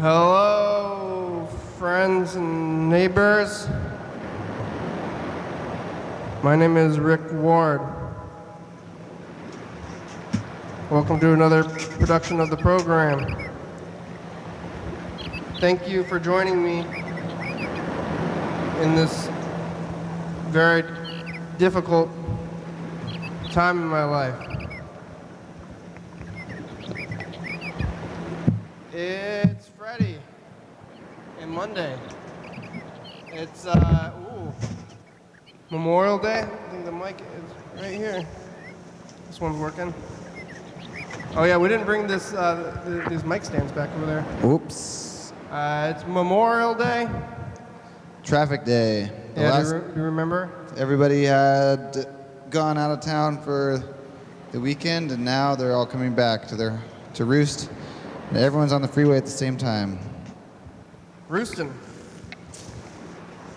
Hello, friends and neighbors. My name is Rick Ward. Welcome to another production of the program. Thank you for joining me in this very difficult time in my life. It's Freddy and Monday. It's Memorial Day. I think the mic is right here. This one's working. Oh yeah, we didn't bring this these mic stands back over there. Oops. It's Memorial Day. Traffic day. Yeah, do you remember? Everybody had gone out of town for the weekend, and now they're all coming back to roost. And everyone's on the freeway at the same time. Roosting.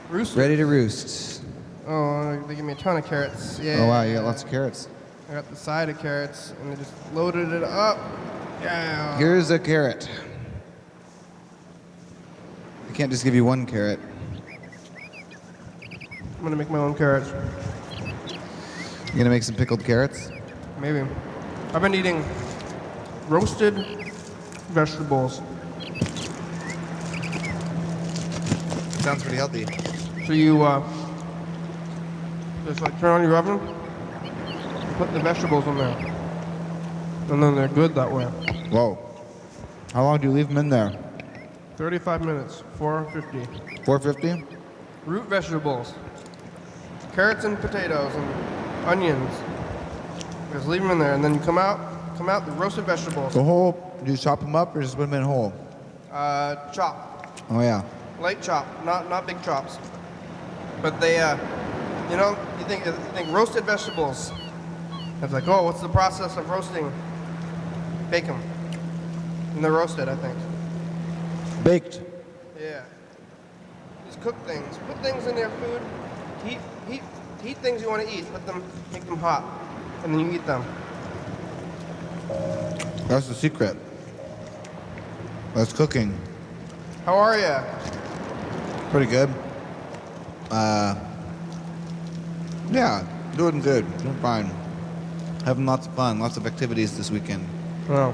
Ready to roost. Oh, they give me a ton of carrots. Yeah. Oh wow, you got lots of carrots. I got the side of carrots, and they just loaded it up. Yeah. Here's a carrot. I can't just give you one carrot. I'm gonna make my own carrots. You gonna make some pickled carrots? Maybe. I've been eating roasted vegetables. Sounds pretty healthy. So you just like turn on your oven, put the vegetables in there, and then they're good that way. Whoa. How long do you leave them in there? 35 minutes, 450. 450? Root vegetables, carrots and potatoes and onions. Just leave them in there, and then you come out the roasted vegetables. The whole, do you chop them up or just put them in whole? Chop, Oh yeah. light chop, not big chops. But they, you think roasted vegetables. It's like, oh, what's the process of roasting? Bake them, and they're roasted, I think. Baked. Yeah. Just cook things. Put things in your food. Heat things you want to eat. Make them hot, and then you eat them. That's the secret. That's cooking. How are ya? Pretty good. Yeah, doing good. Doing fine. Having lots of fun, lots of activities this weekend. Oh.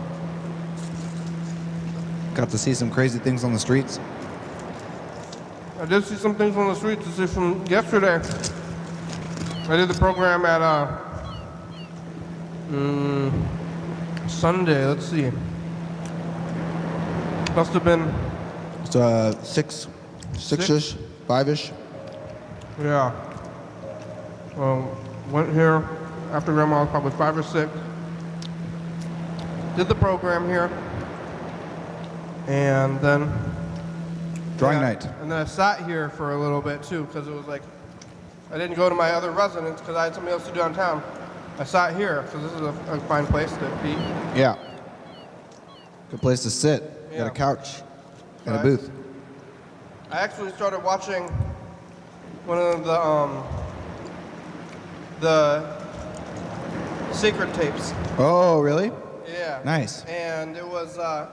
Got to see some crazy things on the streets. I did see some things on the streets. This is from yesterday. I did the program at Sunday. Let's see. Must have been six-ish, five-ish. Yeah. Went here after Grandma was probably 5 or 6. Did the program here. And then... Drawing night. And then I sat here for a little bit too, because it was like, I didn't go to my other residence because I had something else to do downtown. I sat here, because this is a fine place to be. Yeah. Good place to sit. Yeah. Got a couch. Got Right. a booth. I actually started watching one of the secret tapes. Oh, really? Yeah. Nice. And it was a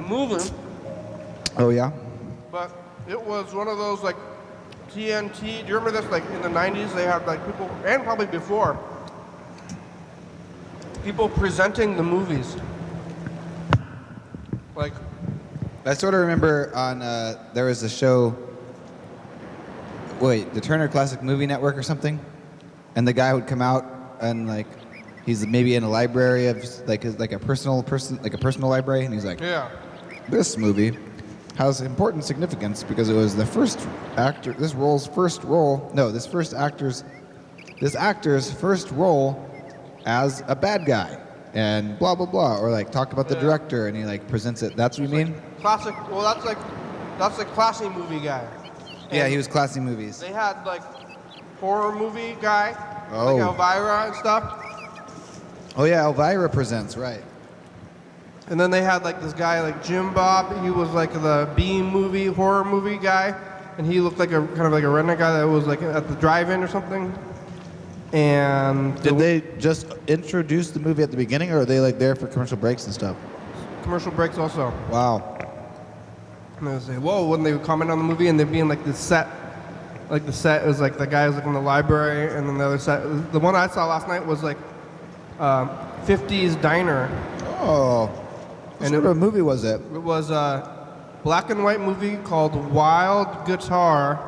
movie, Oh, yeah? but it was one of those like TNT. Do you remember this? Like in the 90s, they had like people, and probably before, people presenting the movies. Like, I sort of remember on, there was a show, the Turner Classic Movie Network or something, and the guy would come out and like, he's maybe in a library of like a personal library, and he's like, yeah. This movie has important significance because it was the first actor, this actor's first role as a bad guy, and blah blah blah, or like talk about the director, and he like presents it. That's what you mean? Classic. Well, that's the classy movie guy. Yeah, And he was classy movies. They had like horror movie guy, Oh. like Elvira and stuff. Oh yeah, Elvira presents, right? And then they had like this guy like Jim Bob. He was like the B movie horror movie guy, and he looked like a kind of like a redneck guy that was like at the drive-in or something. And Did they just introduce the movie at the beginning, or are they like there for commercial breaks and stuff? commercial breaks also. Wow. And they would say, whoa, when they would comment on the movie, and they'd be in like this set. Like the set was like the guy was like in the library, and then the other set. The one I saw last night was like 50s diner. Oh. What sort of movie was it? It was a black and white movie called Wild Guitar.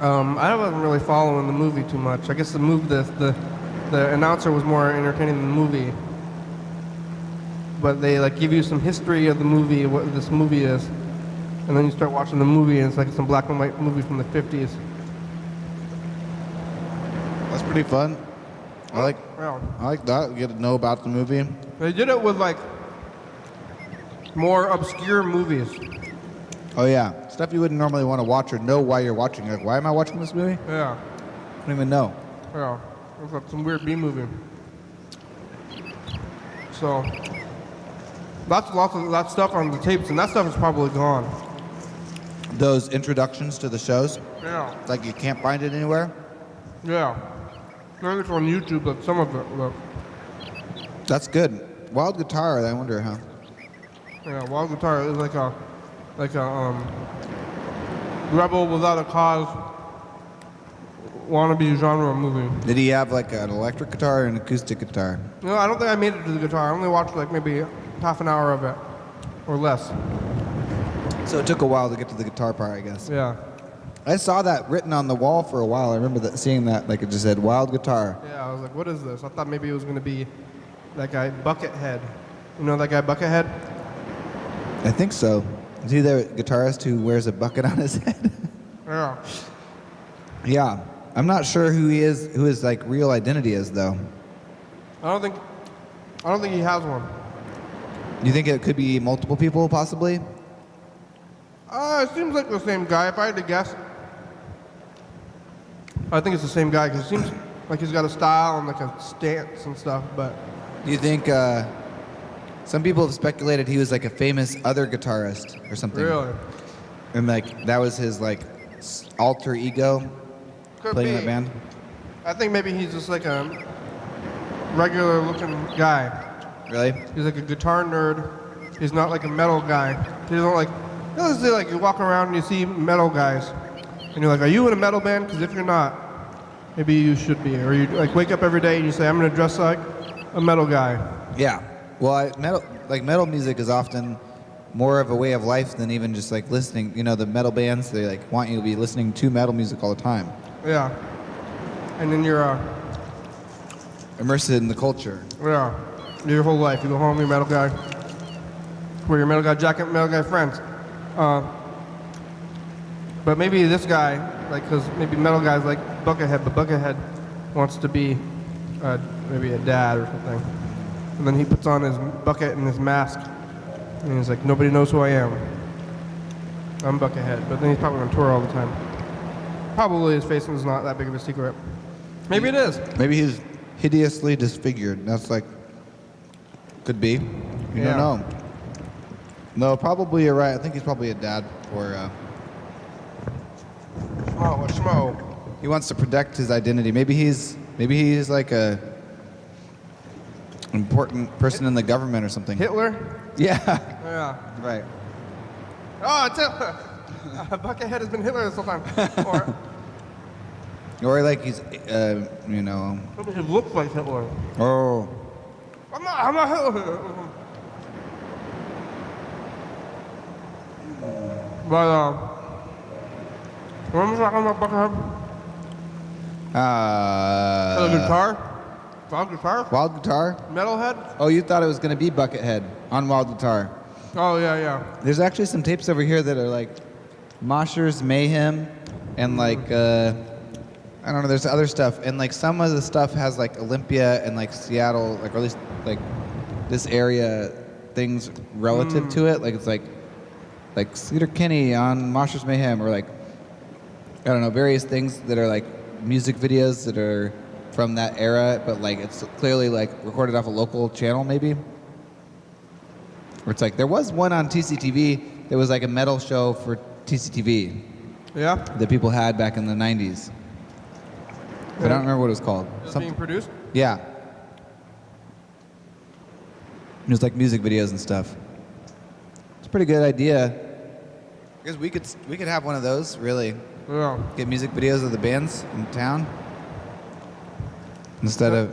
I wasn't really following the movie too much. I guess the announcer was more entertaining than the movie. But they like give you some history of the movie, what this movie is, and then you start watching the movie, and it's like some black and white movie from the 50s. That's pretty fun. I like that. You get to know about the movie. They did it with like more obscure movies. Oh yeah, stuff you wouldn't normally want to watch or know why you're watching. Like, why am I watching this movie? Yeah. I don't even know. Yeah. It's like some weird B movie. So lots of that stuff on the tapes, and that stuff is probably gone. Those introductions to the shows, Yeah. like you can't find it anywhere. Yeah. Maybe it's on YouTube, but some of it. But That's good. Wild Guitar, I wonder how. yeah, Wild Guitar is like a rebel without a cause wannabe genre movie. Did he have like an electric guitar or an acoustic guitar? No, I don't think I made it to the guitar. I only watched like maybe half an hour of it, or less. So it took a while to get to the guitar part, I guess. Yeah. I saw that written on the wall for a while. I remember seeing that, like it just said Wild Guitar. Yeah, I was like, what is this? I thought maybe it was going to be that guy Buckethead. You know that guy Buckethead? I think so. Is he the guitarist who wears a bucket on his head? Yeah. Yeah. I'm not sure who he is, who his like real identity is though. I don't think he has one. You think it could be multiple people possibly? It seems like the same guy. If I had to guess, I think it's the same guy because it seems like he's got a style and like a stance and stuff. But Do you think some people have speculated he was like a famous other guitarist or something? really, And like that was his like alter ego could playing be. that band? I think maybe he's just like a regular-looking guy. Really? He's like a guitar nerd. He's not like a metal guy. He don't like. You know, this is like you walk around and you see metal guys, and you're like, "Are you in a metal band?" Because if you're not, maybe you should be. Or you like wake up every day and you say, "I'm gonna dress like a metal guy." Yeah. Well, metal music is often more of a way of life than even just like listening. You know, the metal bands, they like want you to be listening to metal music all the time. Yeah. And then you're Immersed in the culture. yeah, your whole life. You go home, you're a metal guy. Wear your metal guy jacket, metal guy friends. But maybe this guy, like, because maybe metal guys like Buckethead, but Buckethead wants to be maybe a dad or something. And then he puts on his bucket and his mask, and he's like, nobody knows who I am. I'm Buckethead. But then he's probably on tour all the time. Probably his face is not that big of a secret. Maybe it is. Maybe he's hideously disfigured. That's like, could be. You Yeah. don't know. No, probably you're right. I think he's probably a dad or Schmo. he wants to protect his identity. Maybe he's like a important person in the government or something. Hitler? Yeah. Yeah. Right. Oh, it's Hitler. Buckethead has been Hitler this whole time. Or Or like he's, you know. maybe he looks like Hitler. Oh. I'm not Hitler. But, what was I talking about Buckethead? The guitar? Wild Guitar? Wild Guitar? Metalhead? Oh, you thought it was going to be Buckethead on Wild Guitar. Oh, yeah. There's actually some tapes over here that are like Mosher's Mayhem and like, I don't know, there's other stuff. And like some of the stuff has like Olympia and like Seattle, like or at least like this area things relative to it. Like it's like Cedar Kinney on Mosher's Mayhem or like, I don't know, various things that are like music videos that are from that era, but like it's clearly like recorded off a local channel maybe. Or it's like, there was one on TCTV that was like a metal show for TCTV Yeah? that people had back in the 90s. But I don't remember what it was called. Is it being produced? Yeah. There's like music videos and stuff. It's a pretty good idea. Because we could have one of those, really. Yeah. Get music videos of the bands in town. Instead of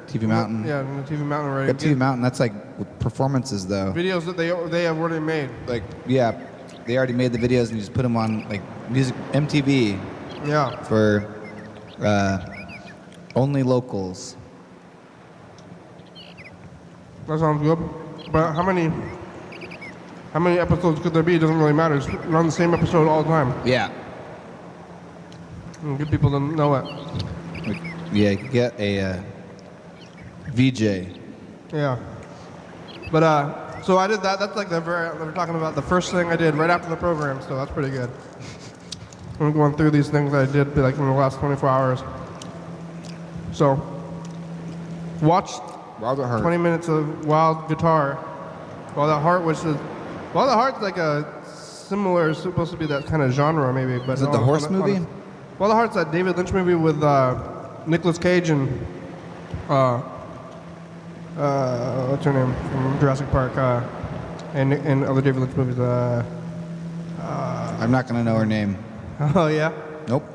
TV Mountain. Yeah, TV Mountain already. Got TV Mountain, that's like with performances though. Videos that they have already made. Like, yeah, they already made the videos and you just put them on like music MTV. Yeah. For only locals. That sounds good. But how many episodes could there be? It doesn't really matter. Just run the same episode all the time. Yeah. And get people to know it. Yeah, you could get a VJ. Yeah. But so I did that. That's like we're talking about the first thing I did right after the program. So that's pretty good. I'm going through these things I did like in the last 24 hours. So watched 20 minutes of Wild Guitar. Wild at Heart, which is Wild at Heart's like a similar, supposed to be that kind of genre maybe. But is it the horse movie? Wild at Heart's that David Lynch movie with Nicolas Cage and what's her name from Jurassic Park and other David Lynch movies. I'm not gonna know her name. Oh yeah. Nope.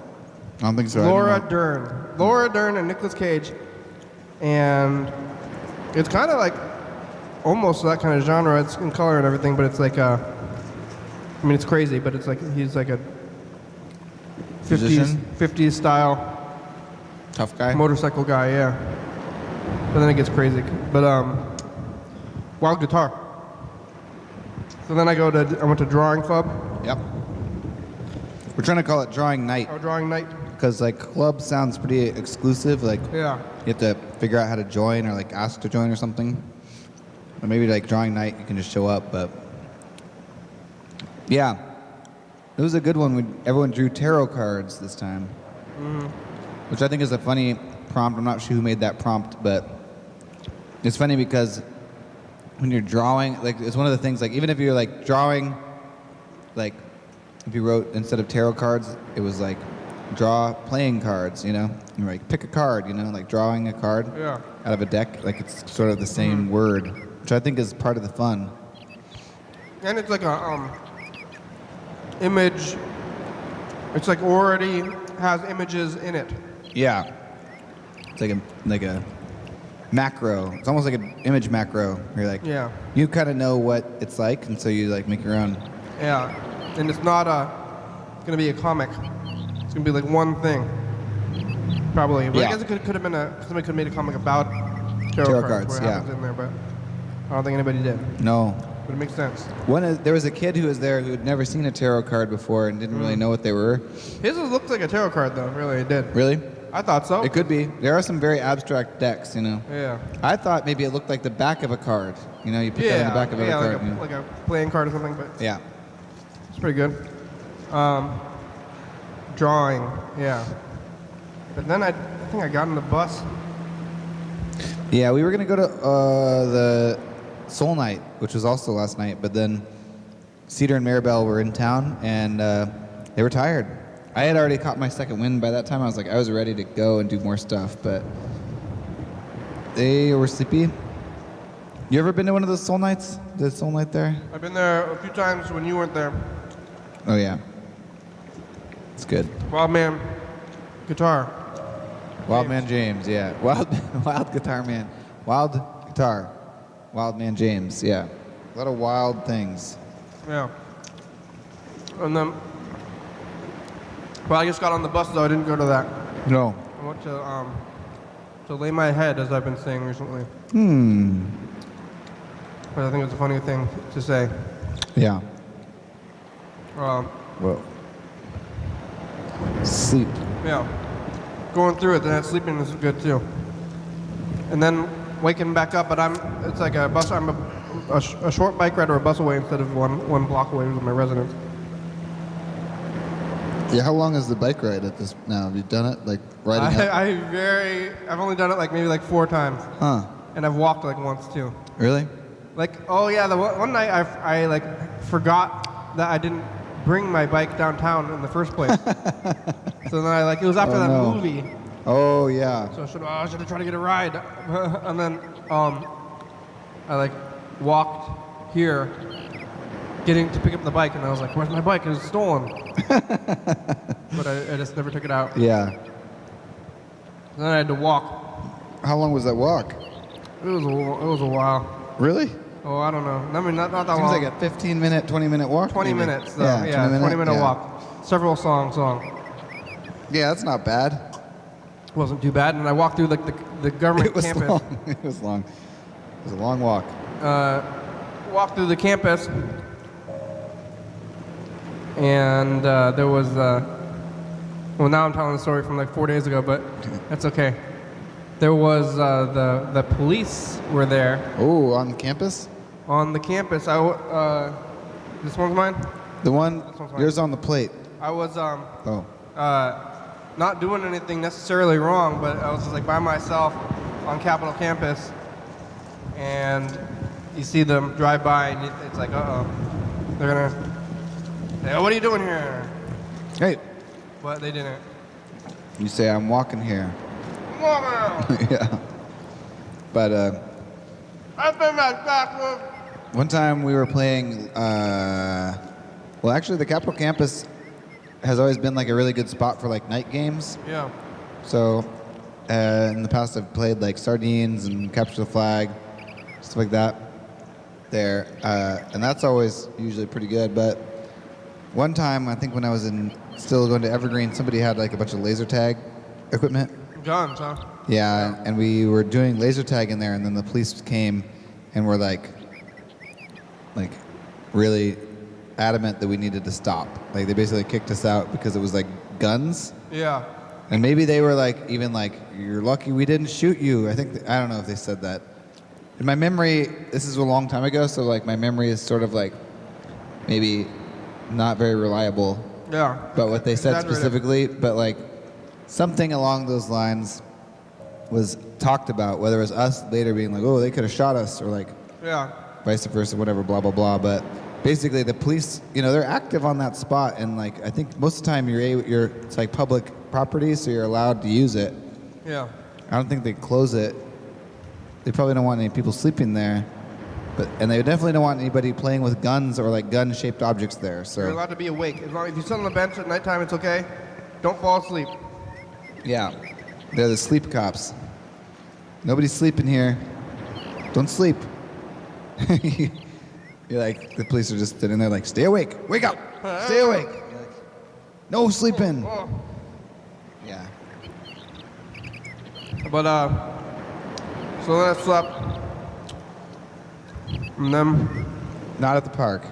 I don't think so. Laura Dern and Nicolas Cage, and it's kind of like almost that kind of genre. It's in color and everything, but it's like I mean, it's crazy, but it's like he's like a 50s style tough guy, motorcycle guy, yeah. But then it gets crazy. But Wild Guitar. So then I went to drawing club. Yep. We're trying to call it drawing night. Oh, drawing night. Because like club sounds pretty exclusive. Like Yeah. you have to figure out how to join or like ask to join or something. Or maybe like drawing night, you can just show up. But yeah, it was a good one. Everyone drew tarot cards this time, which I think is a funny prompt. I'm not sure who made that prompt, but it's funny because when you're drawing, like it's one of the things. Like even if you're like drawing, like if you wrote instead of tarot cards, it was like draw playing cards, you know? And like pick a card, you know, like drawing a card out of a deck. Like it's sort of the same word, which I think is part of the fun. And it's like a image. It's like already has images in it. Yeah. It's like a macro. It's almost like an image macro. Where you're like, you kind of know what it's like, and so you like make your own. Yeah, and it's not going to be a comic. It's going to be like one thing, probably. But I guess it could have been somebody could have made a comic about tarot cards where it happens in there, but I don't think anybody did. No. But it makes sense. There was a kid who was there who had never seen a tarot card before and didn't really know what they were. His looked like a tarot card, though. Really, it did. Really? I thought so. It could be. There are some very abstract decks, you know. Yeah. I thought maybe it looked like the back of a card. You know, you put that on the back of a card. Like a playing card or something. But yeah. It's pretty good. Drawing, yeah. But then I think I got on the bus. Yeah, we were going to go to the Soul Night, which was also last night, but then Cedar and Maribel were in town, and they were tired. I had already caught my second wind by that time. I was ready to go and do more stuff, but they were sleepy. You ever been to one of those Soul Nights? The Soul Night there? I've been there a few times when you weren't there. Oh, yeah. It's good. Wild Man Guitar. Wild Man James, yeah. Wild Guitar Man. Wild Guitar. Wild Man James, yeah. A lot of wild things. Yeah. And then, well, I just got on the bus, though. I didn't go to that. No. I went to lay my head, as I've been saying recently. But I think it's a funny thing to say. Yeah. Well. Sleep. Yeah. Going through it, then sleeping is good too. And then waking back up, but it's like a bus. I'm a short bike ride or a bus away instead of one block away from my residence. Yeah, how long is the bike ride at this now? Have you done it, like riding up? I've only done it like maybe 4 times. Huh. And I've walked like once too. Really? Like, oh yeah, the one night I like forgot that I didn't bring my bike downtown in the first place. So then it was after that movie. Oh yeah. So I should have tried to get a ride. And then I I like walked here, getting to pick up the bike, and I was like, "Where's my bike? It was stolen." But I just never took it out. Yeah. Then I had to walk. How long was that walk? It was a while. Really? Oh, I don't know. I mean, not that Seems long. like a 15-minute, 20-minute walk. 20 maybe. minutes, though. Yeah, 20-minute yeah. walk. Several songs long. Yeah, that's not bad. Wasn't too bad, and I walked through like the government It was campus. long. It was long. It was a long walk. Walked through the campus, and there was. Well, now I'm telling the story from like 4 days ago, but that's okay. There was the police were there Oh, on campus? on the campus. This one's mine. The one, This one's mine. yours on the plate. I was Oh. not doing anything necessarily wrong, but I was just like by myself on Capitol campus, and you see them drive by, and it's like, uh-oh, they're gonna, hey, what are you doing here? Hey, But they didn't. you say I'm walking here. Come on now. Yeah. But I've been back with. one time we were playing, well, actually the Capitol campus has always been like a really good spot for like night games. Yeah. So in the past I've played like Sardines and Capture the Flag, stuff like that there. And that's always usually pretty good. But one time, I think when I was still going to Evergreen, somebody had like a bunch of laser tag equipment. Guns, huh? Yeah, and we were doing laser tag in there, and then the police came and were like really adamant that we needed to stop. Like they basically kicked us out because it was like guns. Yeah. And maybe they were like, even like, you're lucky we didn't shoot you. I think, I don't know if they said that. In my memory, this is a long time ago, so like my memory is sort of like maybe not very reliable. Yeah. But what they said Exaggerated. specifically, but like something along those lines was talked about, whether it was us later being like, oh, they could have shot us, or like Yeah. vice versa, whatever, blah, blah, blah. But basically the police, you know, they're active on that spot, and like I think most of the time it's like public property, so you're allowed to use it. Yeah. I don't think they close it. They probably don't want any people sleeping there, and they definitely don't want anybody playing with guns or like gun-shaped objects there. You're So allowed to be awake. As long as you sit on the bench at nighttime, it's okay. Don't fall asleep. yeah, they're the sleep cops. Nobody's sleeping here. Don't sleep. You're like, the police are just sitting there like, stay awake, wake up, stay awake. You're like, no sleeping. Oh. Yeah. But so then I slept, and then Not at the park.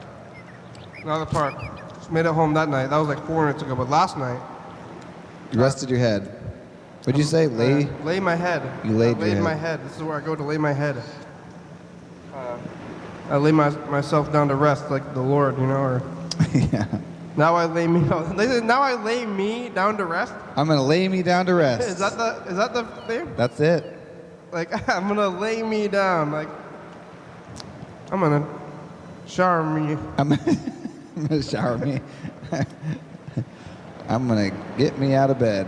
not at the park. Just made it home that night. That was like 4 minutes ago. But last night, You rested your head. What'd you say? Lay? lay my head. You laid I your laid head. my head. This is where I go to lay my head. I lay myself down to rest, like the Lord, you know. Or Yeah. now I lay me. Now I lay me down to rest. I'm gonna lay me down to rest. Is that the thing? That's it. Like I'm gonna lay me down. Like I'm gonna shower me. I'm gonna shower me. I'm gonna get me out of bed.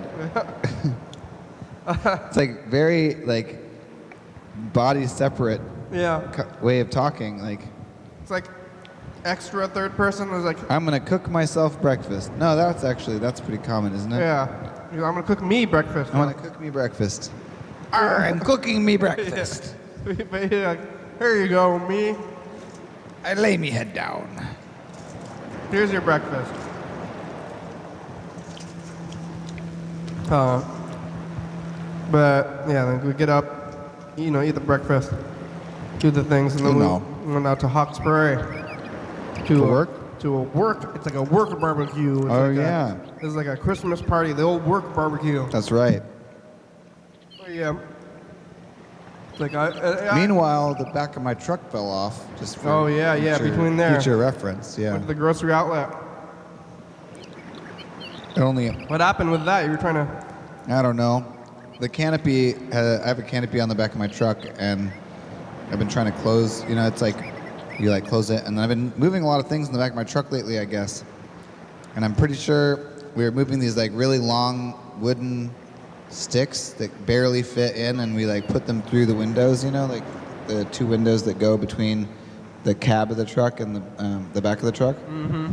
It's like very like body separate Yeah. way of talking. Like It's like extra third person. It's like I'm gonna cook myself breakfast. No, that's pretty common, isn't it? yeah. I'm gonna cook me breakfast. I'm gonna cook me breakfast. I'm cooking me breakfast. But you're like, here you go, me. I lay me head down. Here's your breakfast. But yeah, then we get up, eat the breakfast, do the things, and then we went out to Hawkesbury To work? To a work. It's like a work barbecue. It's Oh, like yeah. It's like a Christmas party, the old work barbecue. That's right. Oh, yeah. It's like Meanwhile, the back of my truck fell off. Just for Oh, yeah, between there. Future reference, yeah. went to the grocery outlet. Only, What happened with that? You were trying to. I don't know. The canopy, I have a canopy on the back of my truck, and I've been trying to close, it's like, you like close it, and I've been moving a lot of things in the back of my truck lately, I guess. And I'm pretty sure we were moving these like really long wooden sticks that barely fit in, and we like put them through the windows, like the two windows that go between the cab of the truck and the back of the truck. Mm-hmm.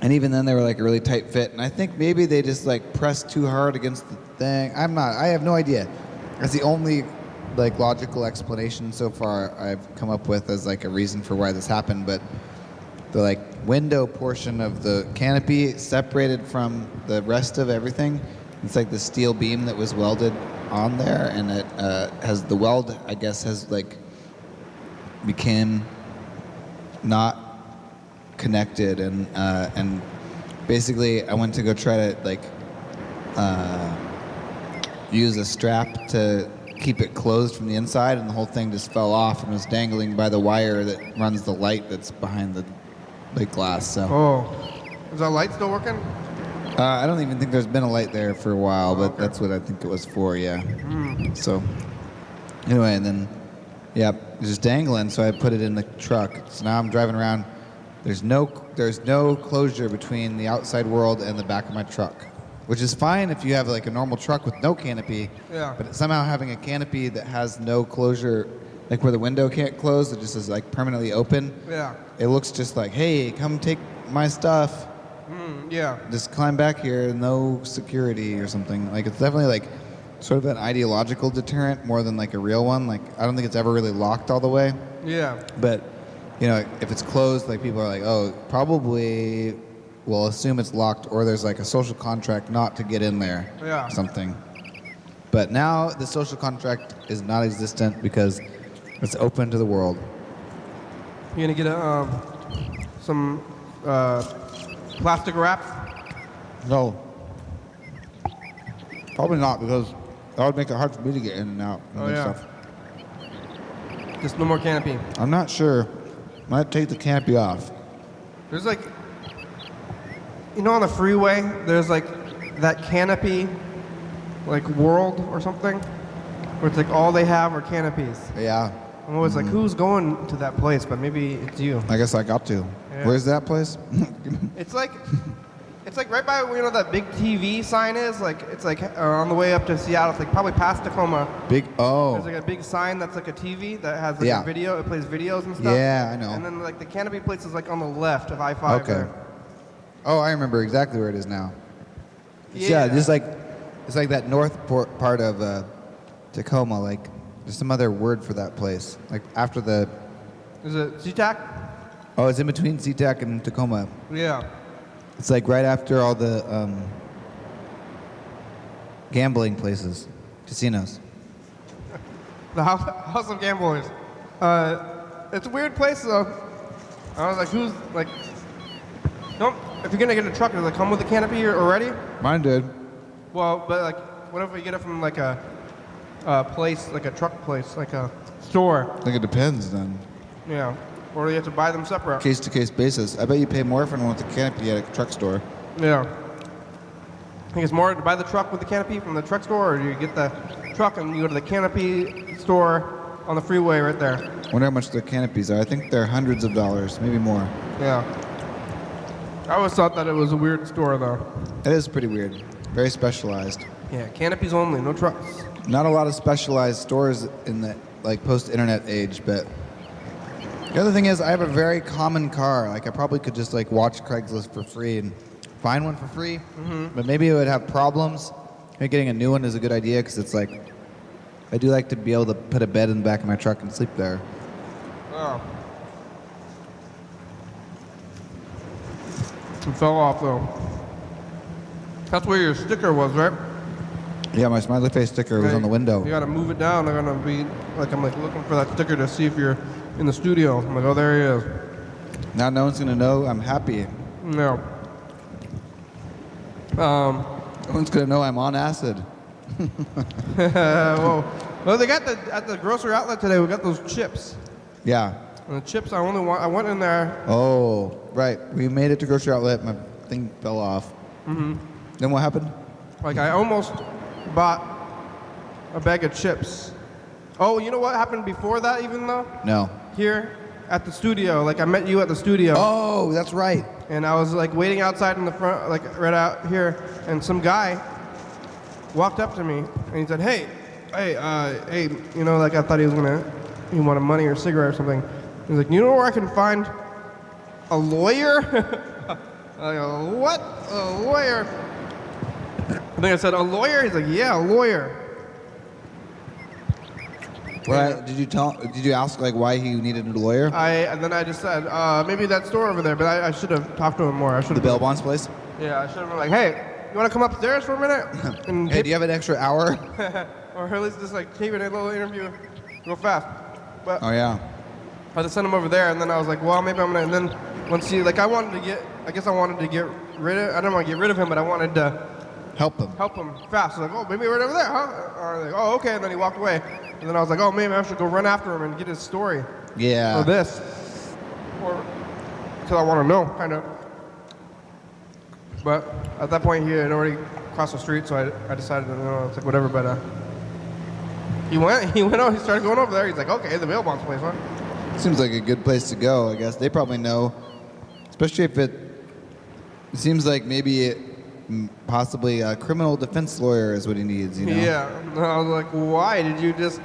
And even then, they were like a really tight fit. And I think maybe they just like pressed too hard against the thing. I have no idea. That's the only like logical explanation so far I've come up with as like a reason for why this happened. But the like window portion of the canopy separated from the rest of everything. It's like the steel beam that was welded on there, and it has the weld, I guess, has like became not connected, and basically I went to go try to like use a strap to keep it closed from the inside, and the whole thing just fell off and was dangling by the wire that runs the light that's behind the plate glass. So. Oh, is that light still working? I don't even think there's been a light there for a while, but that's what I think it was for, yeah. So, anyway, and then, yeah, it was just dangling, so I put it in the truck. So now I'm driving around. There's no closure between the outside world and the back of my truck, which is fine if you have like a normal truck with no canopy. Yeah. But somehow having a canopy that has no closure, like where the window can't close, it just is like permanently open. Yeah. It looks just like, hey, come take my stuff. Yeah. Just climb back here, no security or something. Like, it's definitely like sort of an ideological deterrent more than like a real one. Like, I don't think it's ever really locked all the way. Yeah. But, you know, if it's closed, like people are like, oh, probably we'll assume it's locked, or there's like a social contract not to get in there. Yeah. Or something. But now the social contract is not existent because it's open to the world. You gonna get some plastic wrap? No. Probably not, because that would make it hard for me to get in and out and stuff. Just no more canopy. I'm not sure. Might take the canopy off. There's like, you know, on the freeway, there's like that canopy, like world or something, where it's like all they have are canopies. Yeah. I'm always like, who's going to that place? But maybe it's you. I guess I got to. Yeah. Where's that place? It's like right by where, you know, that big TV sign is. Like it's like on the way up to Seattle. It's like probably past Tacoma. Big. Oh. There's like a big sign that's like a TV that has like Yeah. a video. It plays videos and stuff. Yeah, I know. And then like the canopy place is like on the left of I-5. Okay. There. Oh, I remember exactly where it is now. Yeah. Just like it's like that north part of Tacoma. Like there's some other word for that place. Like after the. Is it SeaTac? Oh, it's in between SeaTac and Tacoma. Yeah. It's like right after all the gambling places, casinos. The house of gamblers. It's a weird place though. I was like, who's like, don't, if you're gonna get a truck, does it come with a canopy already? Mine did. Well, but like, what if we get it from like a place, like a truck place, like a store? I think it depends then. Yeah. Or you have to buy them separate. Case to case basis. I bet you pay more for one with the canopy at a truck store. Yeah. I think it's more to buy the truck with the canopy from the truck store, or do you get the truck and you go to the canopy store on the freeway right there? I wonder how much their canopies are. I think they're hundreds of dollars, maybe more. Yeah. I always thought that it was a weird store though. It is pretty weird. Very specialized. Yeah, canopies only, no trucks. Not a lot of specialized stores in the like post-internet age, but the other thing is I have a very common car. Like I probably could just like watch Craigslist for free and find one for free, but maybe it would have problems. Maybe getting a new one is a good idea because it's like, I do like to be able to put a bed in the back of my truck and sleep there. Oh. It fell off though. That's where your sticker was, right? Yeah, my smiley face sticker was on the window. You gotta move it down. They're gonna be like, I'm like looking for that sticker to see if you're in the studio. I'm like, oh, there he is. Now no one's gonna know I'm happy. No. No one's gonna know I'm on acid. Well, they got at the grocery outlet today. We got those chips. Yeah. And the chips, I went in there. Oh, right. We made it to grocery outlet. My thing fell off. Then what happened? Like I almost bought a bag of chips. Oh, you know what happened before that even though? No. Here at the studio, like I met you at the studio. Oh, that's right. And I was like waiting outside in the front, like right out here, and some guy walked up to me and he said, hey, you know, like I thought he was gonna, he wanted money or a cigarette or something. He's like, you know where I can find a lawyer? I go, what? A lawyer? I think I said, a lawyer? He's like, yeah, a lawyer. What did you ask like why he needed a lawyer? And then I just said, maybe that store over there, but I should have talked to him more. I should The bail bonds place? Yeah, I should have been like, hey, you want to come upstairs for a minute? And Hey, do you have an extra hour? or at least just like keep it a little interview real fast. But Oh yeah. I had to send him over there, and then I was like, well, maybe I'm gonna. And then once he, like, I guess I wanted to get rid of. I didn't want to get rid of him, but I wanted to Help them. help him fast. I was like, oh, maybe right over there, huh? Or like, oh, okay. And then he walked away, and then I was like, oh, maybe I should go run after him and get his story Yeah. or this, or because I want to know, kind of. But at that point, he had already crossed the street, so I decided, you know, it's like whatever. But he went out, he started going over there. He's like, okay, the bail bonds place, huh? Seems like a good place to go, I guess. They probably know, especially if it seems like maybe possibly a criminal defense lawyer is what he needs, you know? Yeah. And I was like, why? Did you just,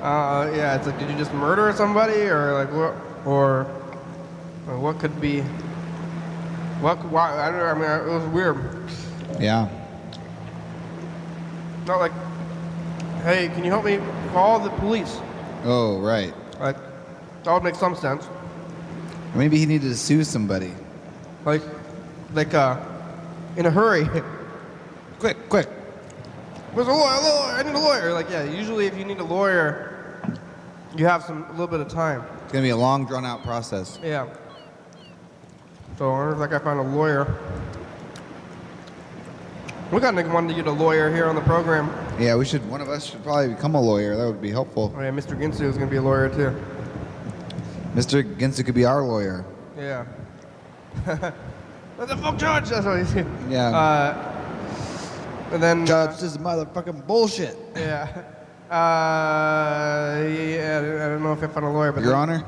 yeah, it's like, did you just murder somebody? Or like, what, or what could be, why, I don't know, I mean, it was weird. Yeah. Not like, hey, can you help me call the police? Oh, right. Like, that would make some sense. Or maybe he needed to sue somebody. Like, in a hurry. Quick. Where's a lawyer? I need a lawyer. Like, yeah, usually if you need a lawyer, you have a little bit of time. It's going to be a long, drawn-out process. Yeah. So I wonder if that guy found a lawyer. We got one to get a lawyer here on the program. Yeah, one of us should probably become a lawyer. That would be helpful. Oh yeah, Mr. Ginsu is going to be a lawyer too. Mr. Ginsu could be our lawyer. Yeah. That's a fuck judge. That's what he said. Yeah. And then Judge, this is motherfucking bullshit. yeah. Yeah. I don't know if I found a lawyer, but Your Honor?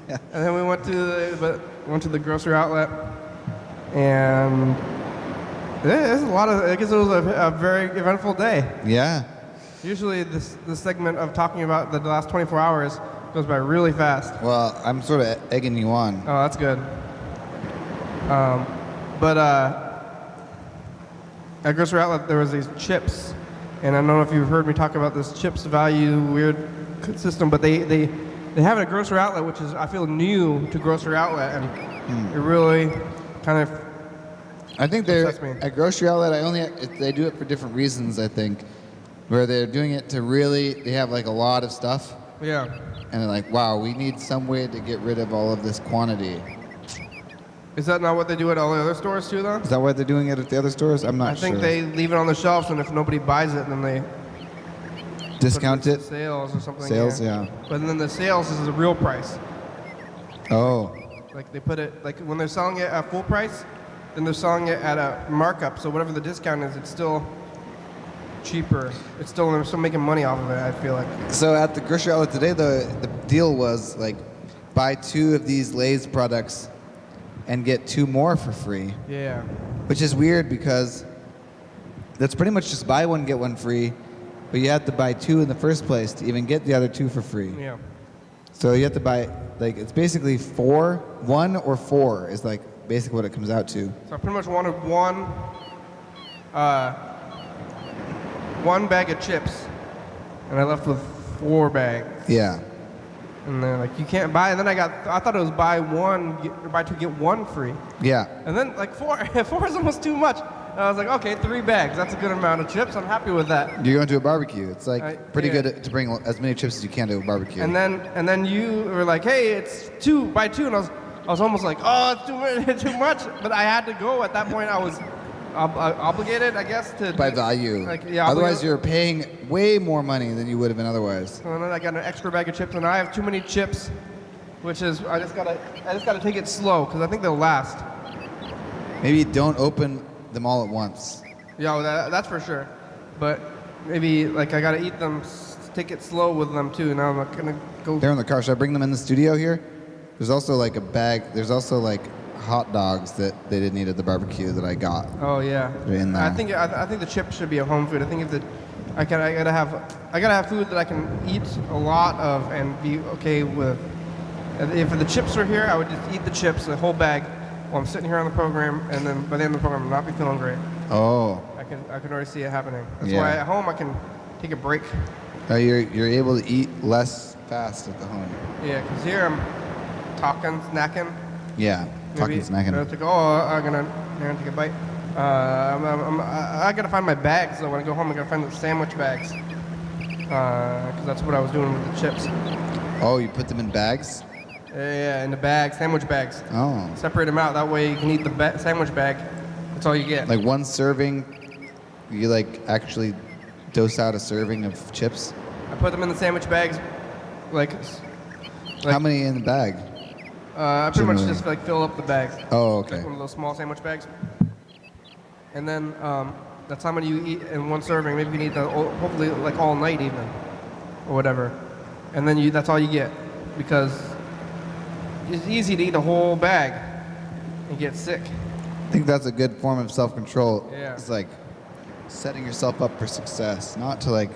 Yeah. And then we went to the grocery outlet, and there's a lot of. I guess it was a very eventful day. Yeah. Usually, this segment of talking about the last 24 hours goes by really fast. Well, I'm sort of egging you on. Oh, that's good. But at grocery outlet there was these chips, and I don't know if you've heard me talk about this chips value weird system, but they have it at grocery outlet, which is I feel new to grocery outlet, and it really kind of. I think they're upsets me. at grocery outlet. They do it for different reasons. I think, where they're doing it to really, they have like a lot of stuff, Yeah. and they're like, wow, we need some way to get rid of all of this quantity. Is that not what they do at all the other stores too, though? Is that why they're doing it at the other stores? I'm not I think sure. they leave it on the shelves, and if nobody buys it, then they discount put it. sales or something. Sales, yeah. But then the sales is the real price. Oh, Like they put it like when they're selling it at full price, then they're selling it at a markup. So whatever the discount is, it's still cheaper. They're still making money off of it. I feel like. so at the grocery outlet today, the deal was like, buy 2 of these Lay's products, and get 2 more for free. Yeah. Which is weird because that's pretty much just buy 1 get 1 free, but you have to buy 2 in the first place to even get the other 2 for free. Yeah. So you have to buy, like, it's basically 1 or 4 is like basically what it comes out to. So I pretty much wanted one bag of chips, and I left with 4 bags. Yeah. And they're like, you can't buy. And then I thought it was buy 2 get 1 free. Yeah. And then like 4 is almost too much. And I was like, okay, 3 bags. That's a good amount of chips. I'm happy with that. You're going to a barbecue. It's like pretty yeah. good to bring as many chips as you can to a barbecue. And then you were like, hey, it's 2, buy 2. And I was almost like, oh, it's too much. But I had to go. At that point, I was obligated, I guess, to by value. Like, yeah, otherwise, you're paying way more money than you would have been otherwise. So then I got an extra bag of chips, and I have too many chips, which is I just gotta take it slow because I think they'll last. Maybe don't open them all at once. Yeah, well, that's for sure. But maybe like I gotta eat them, take it slow with them too. Now I'm not gonna go. They're in the car. Should I bring them in the studio here? There's also like a bag. There's also like hot dogs that they didn't eat at the barbecue that I got. Oh yeah. They're in there. I think the chips should be a home food. I think if I gotta have food that I can eat a lot of and be okay with. If the chips were here, I would just eat the chips, the whole bag, while I'm sitting here on the program, and then by the end of the program, I'll not be feeling great. Oh. I can already see it happening. That's Yeah. why at home I can take a break. You're able to eat less fast at the home. Yeah, because here I'm talking, snacking. Yeah, talking, snacking. I'm gonna take a bite. I gotta find my bags though. When I go home, I gotta find the sandwich bags. Because that's what I was doing with the chips. Oh, you put them in bags? Yeah, in the bags, sandwich bags. Oh. Separate them out. That way you can eat the sandwich bag. That's all you get. Like one serving, you like actually dose out a serving of chips? I put them in the sandwich bags, like How many in the bag? I pretty much Generally. just like fill up the bags. Oh, okay. Like one of those small sandwich bags. And then that's how many you eat in one serving. Maybe you can eat that hopefully like all night even, or whatever. And then that's all you get, because it's easy to eat a whole bag and get sick. I think that's a good form of self-control. Yeah. It's like setting yourself up for success, not to like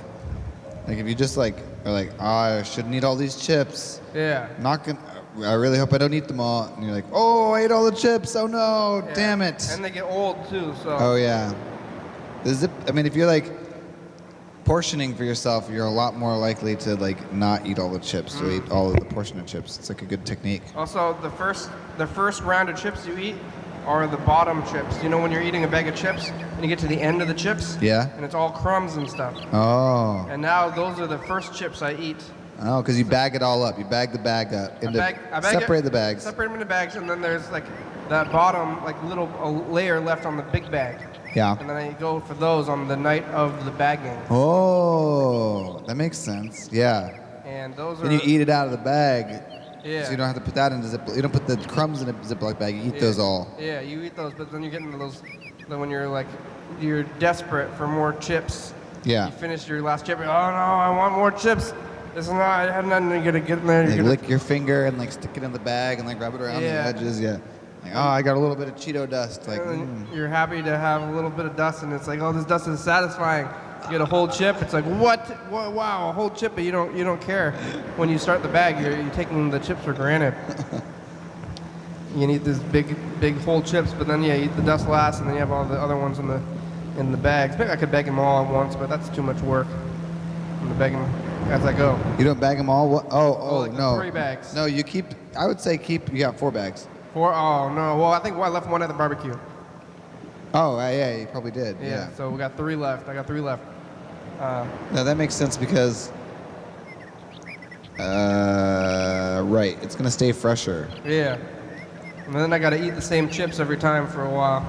if you just like are like, oh, I shouldn't eat all these chips. Yeah. I really hope I don't eat them all. And you're like, oh, I ate all the chips. Oh no, Yeah. damn it. And they get old too, so. Oh yeah. I mean, if you're like portioning for yourself, you're a lot more likely to like not eat all the chips, to eat all of the portion of chips. It's like a good technique. Also, the first round of chips you eat are the bottom chips. You know when you're eating a bag of chips and you get to the end of the chips? Yeah? And it's all crumbs and stuff. Oh. And now those are the first chips I eat. Oh, because you bag it all up. You bag the bag up. Separate the bags. Separate them into bags, and then there's like that bottom, like little layer left on the big bag. Yeah. And then I go for those on the night of the bagging. Oh, that makes sense. Yeah. And those are. Then you eat it out of the bag. Yeah. So you don't have to put that in the Ziploc. You don't put the crumbs in a Ziploc bag. You eat those all. Yeah, you eat those, but then you get into those. Then when you're desperate for more chips. Yeah. You finish your last chip. Oh no, I want more chips. It's not. I have nothing to get in there. Like lick your finger and like stick it in the bag and like rub it around the edges. Yeah. Like, oh, I got a little bit of Cheeto dust. Like, You're happy to have a little bit of dust, and it's like, oh, this dust is satisfying. You get a whole chip. It's like, what? Wow, a whole chip, but you don't care. When you start the bag, you're taking the chips for granted. You need these big whole chips, but then you eat the dust last, and then you have all the other ones in the bags. Maybe I could bag them all at once, but that's too much work. I'm gonna bag them as I go. you don't bag them all? What? Oh, like no. 3 bags. No, you keep. I would say keep. You got 4 bags. 4? Oh no. Well, I think I left one at the barbecue. Oh, yeah, you probably did. Yeah. So we got 3 left. I got 3 left. No, that makes sense because. Right, it's gonna stay fresher. Yeah. And then I gotta eat the same chips every time for a while.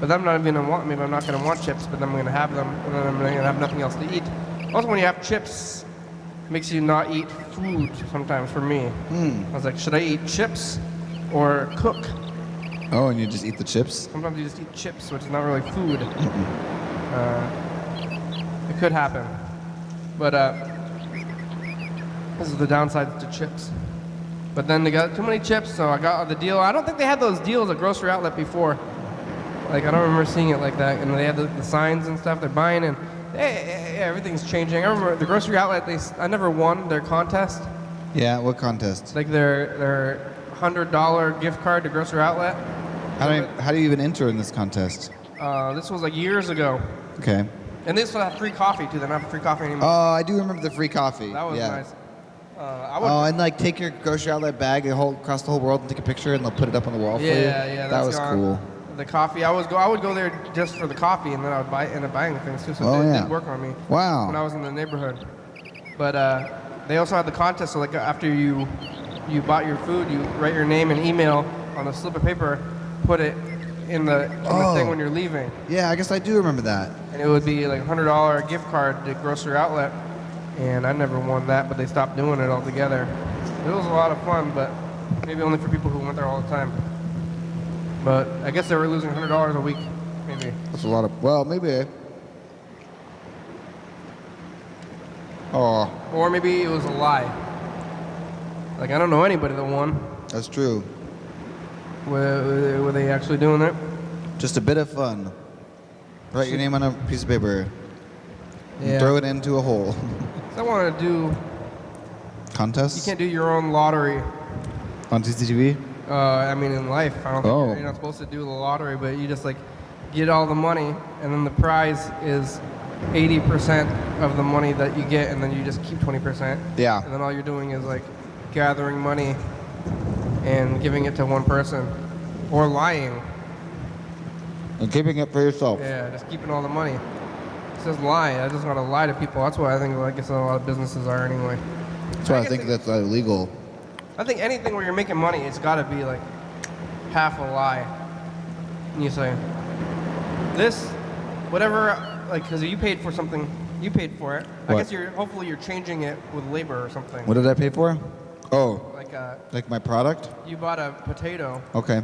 But then I'm not even gonna want. Maybe I'm not gonna want chips, but then I'm gonna have them, and then I'm gonna have nothing else to eat. Also, when you have chips, it makes you not eat food sometimes. For me, I was like, should I eat chips or cook? Oh, and you just eat the chips? Sometimes you just eat chips, which is not really food. It could happen, but this is the downside to chips. But then they got too many chips, so I got the deal. I don't think they had those deals at Grocery Outlet before. Like, I don't remember seeing it like that. And they had the signs and stuff. They're buying, and everything's changing. I remember the Grocery Outlet. I never won their contest. Yeah, what contest? Like their $100 gift card to Grocery Outlet. How do you even enter in this contest? This was like years ago. Okay. And they still have free coffee too. They don't have free coffee anymore. Oh, I do remember the free coffee. That was yeah. nice. And like take your Grocery Outlet bag across the whole world and take a picture and they'll put it up on the wall for you. Yeah, that was gone. cool. The coffee, I would go there just for the coffee, and then I would end up buying things too. So it did work on me. Wow. When I was in the neighborhood, but they also had the contest. So like after you bought your food, you write your name and email on a slip of paper, put it in the thing when you're leaving. Yeah, I guess I do remember that. And it would be like a $100 gift card to Grocery Outlet, and I never won that, but they stopped doing it altogether. It was a lot of fun, but maybe only for people who went there all the time. But I guess they were losing $100 a week, maybe. That's a lot of, well, maybe. Oh. Or maybe it was a lie. Like, I don't know anybody that won. That's true. Were they actually doing that? Just a bit of fun. Write your name on a piece of paper. and Yeah. throw it into a hole. So I want to do. Contests? You can't do your own lottery. On TCTV? I mean, in life, I don't think Oh. you're not supposed to do the lottery, but you just like get all the money, and then the prize is 80% of the money that you get, and then you just keep 20%. Yeah. And then all you're doing is like gathering money and giving it to one person, or lying. And keeping it for yourself. Yeah, just keeping all the money. It says lie. I just want to lie to people. That's why I think, I guess, a lot of businesses are anyway. That's why I guess think that's illegal. I think anything where you're making money, it's got to be like half a lie. And you say, this, whatever, like, because you paid for something, you paid for it. I What? guess hopefully you're changing it with labor or something. What did I pay for? Oh, Like my product? you bought a potato, Okay.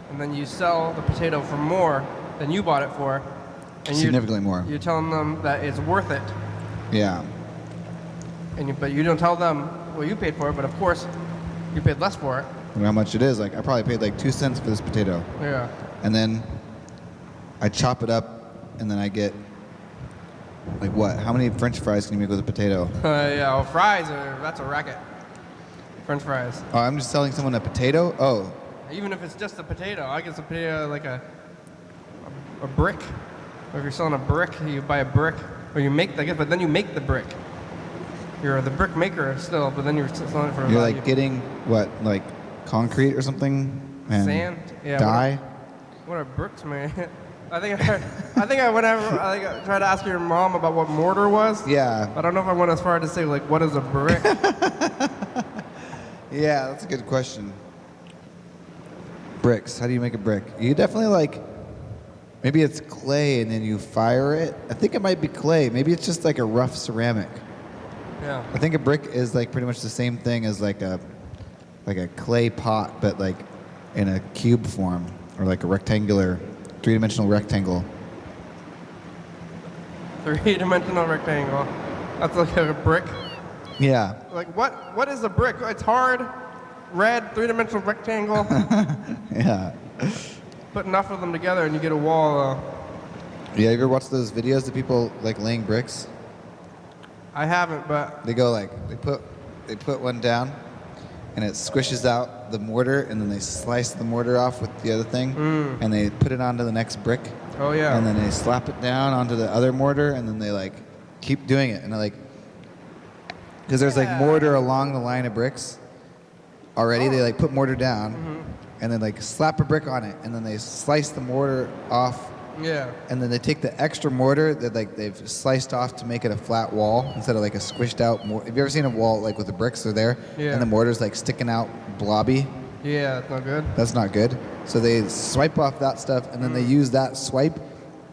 and then you sell the potato for more than you bought it for. And Significantly more. You're telling them that it's worth it. Yeah. But you don't tell them what you paid for it, but of course, you paid less for it. I mean, how much it is. Like, I probably paid like 2 cents for this potato. Yeah. And then I chop it up, and then I get, like what? How many French fries can you make with a potato? Yeah, well, fries, that's a racket. French fries. Oh, I'm just selling someone a potato? Oh, Even if it's just a potato, I guess a potato like a brick. Or if you're selling a brick, you buy a brick, or you make but then you make the brick. You're the brick maker still, but then you're selling it for a you're value. like getting what, like concrete or something? And Sand? Yeah. dye? What are bricks, man? I think I tried to ask your mom about what mortar was. Yeah. I don't know if I went as far to say like what is a brick. Yeah, that's a good question. Bricks. How do you make a brick? You definitely like, maybe it's clay and then you fire it. I think it might be clay. Maybe it's just like a rough ceramic. Yeah. I think a brick is like pretty much the same thing as like a clay pot, but like in a cube form or like a rectangular, three-dimensional rectangle. Three-dimensional rectangle. That's like a brick. Yeah. Like what is a brick? It's hard, red, three-dimensional rectangle. Yeah. Put enough of them together and you get a wall. Yeah, you ever watch those videos of people like laying bricks? I haven't, but They go like, they put one down and it squishes out the mortar and then they slice the mortar off with the other thing and they put it onto the next brick. oh yeah. And then they slap it down onto the other mortar and then they like keep doing it. And they're like, because there's like Yeah. mortar along the line of bricks already. They like put mortar down and then like slap a brick on it and then they slice the mortar off. Yeah. And then they take the extra mortar that like they've sliced off to make it a flat wall instead of like a squished out. Have you ever seen a wall like with the bricks? They're there, Yeah. and the mortar's like sticking out blobby. Yeah, that's not good. That's not good. So they swipe off that stuff, and then they use that swipe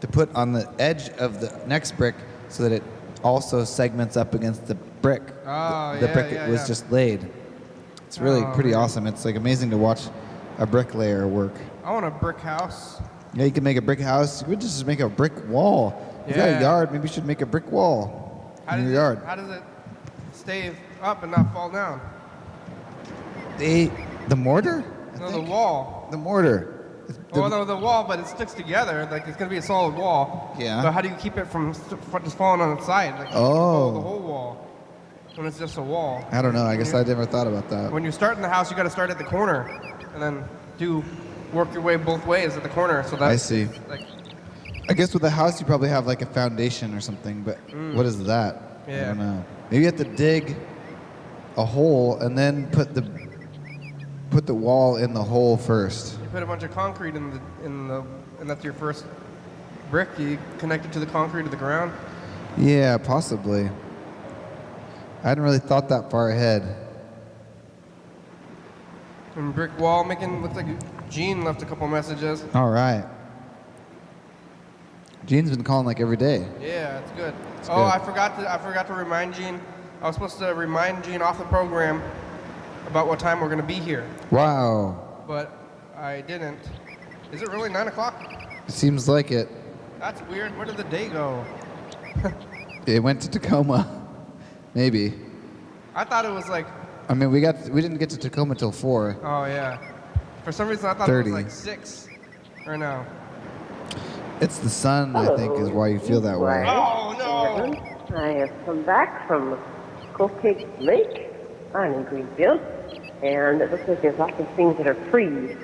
to put on the edge of the next brick so that it also segments up against the brick. Oh, the yeah, brick yeah, it was yeah. just laid. It's really Oh, pretty man. awesome. It's like amazing to watch a bricklayer work. I want a brick house. Yeah, you can make a brick house. You could just make a brick wall. You got Yeah. a yard, maybe you should make a brick wall in your yard. How does it stay up and not fall down? The mortar? I No, the think. wall. The mortar. Well, no, the wall, but it sticks together. Like it's gonna be a solid wall. Yeah. But how do you keep it from just falling on its side? Like, Oh. the whole wall. When it's just a wall. I don't know. I guess I never thought about that. When you're starting the house, you got to start at the corner, and then work your way both ways at the corner. So that I see. Like, I guess with a house, you probably have like a foundation or something, but what is that? I Yeah. don't know. Maybe you have to dig a hole and then put the wall in the hole first. you put a bunch of concrete in the and that's your first brick. You connect it to the concrete of the ground. Yeah, possibly. I hadn't really thought that far ahead. And brick wall making. Looks like Gene left a couple messages. All right. Gene's been calling like every day. Yeah, it's good. It's Oh, good. I forgot to remind Gene. I was supposed to remind Gene off the program about what time we're gonna be here, Wow. but I didn't. Is it really 9 o'clock? It seems like it. That's weird. Where did the day go? It went to Tacoma. Maybe. I thought it was like. I mean, we didn't get to Tacoma till 4. Oh yeah. For some reason I thought 30. it was like 6. Or no. It's the sun, I think, is why you feel that way. Oh no! Oh. I have come back from Cupcake Lake on Greenfield, and it looks like there's lots of things that are free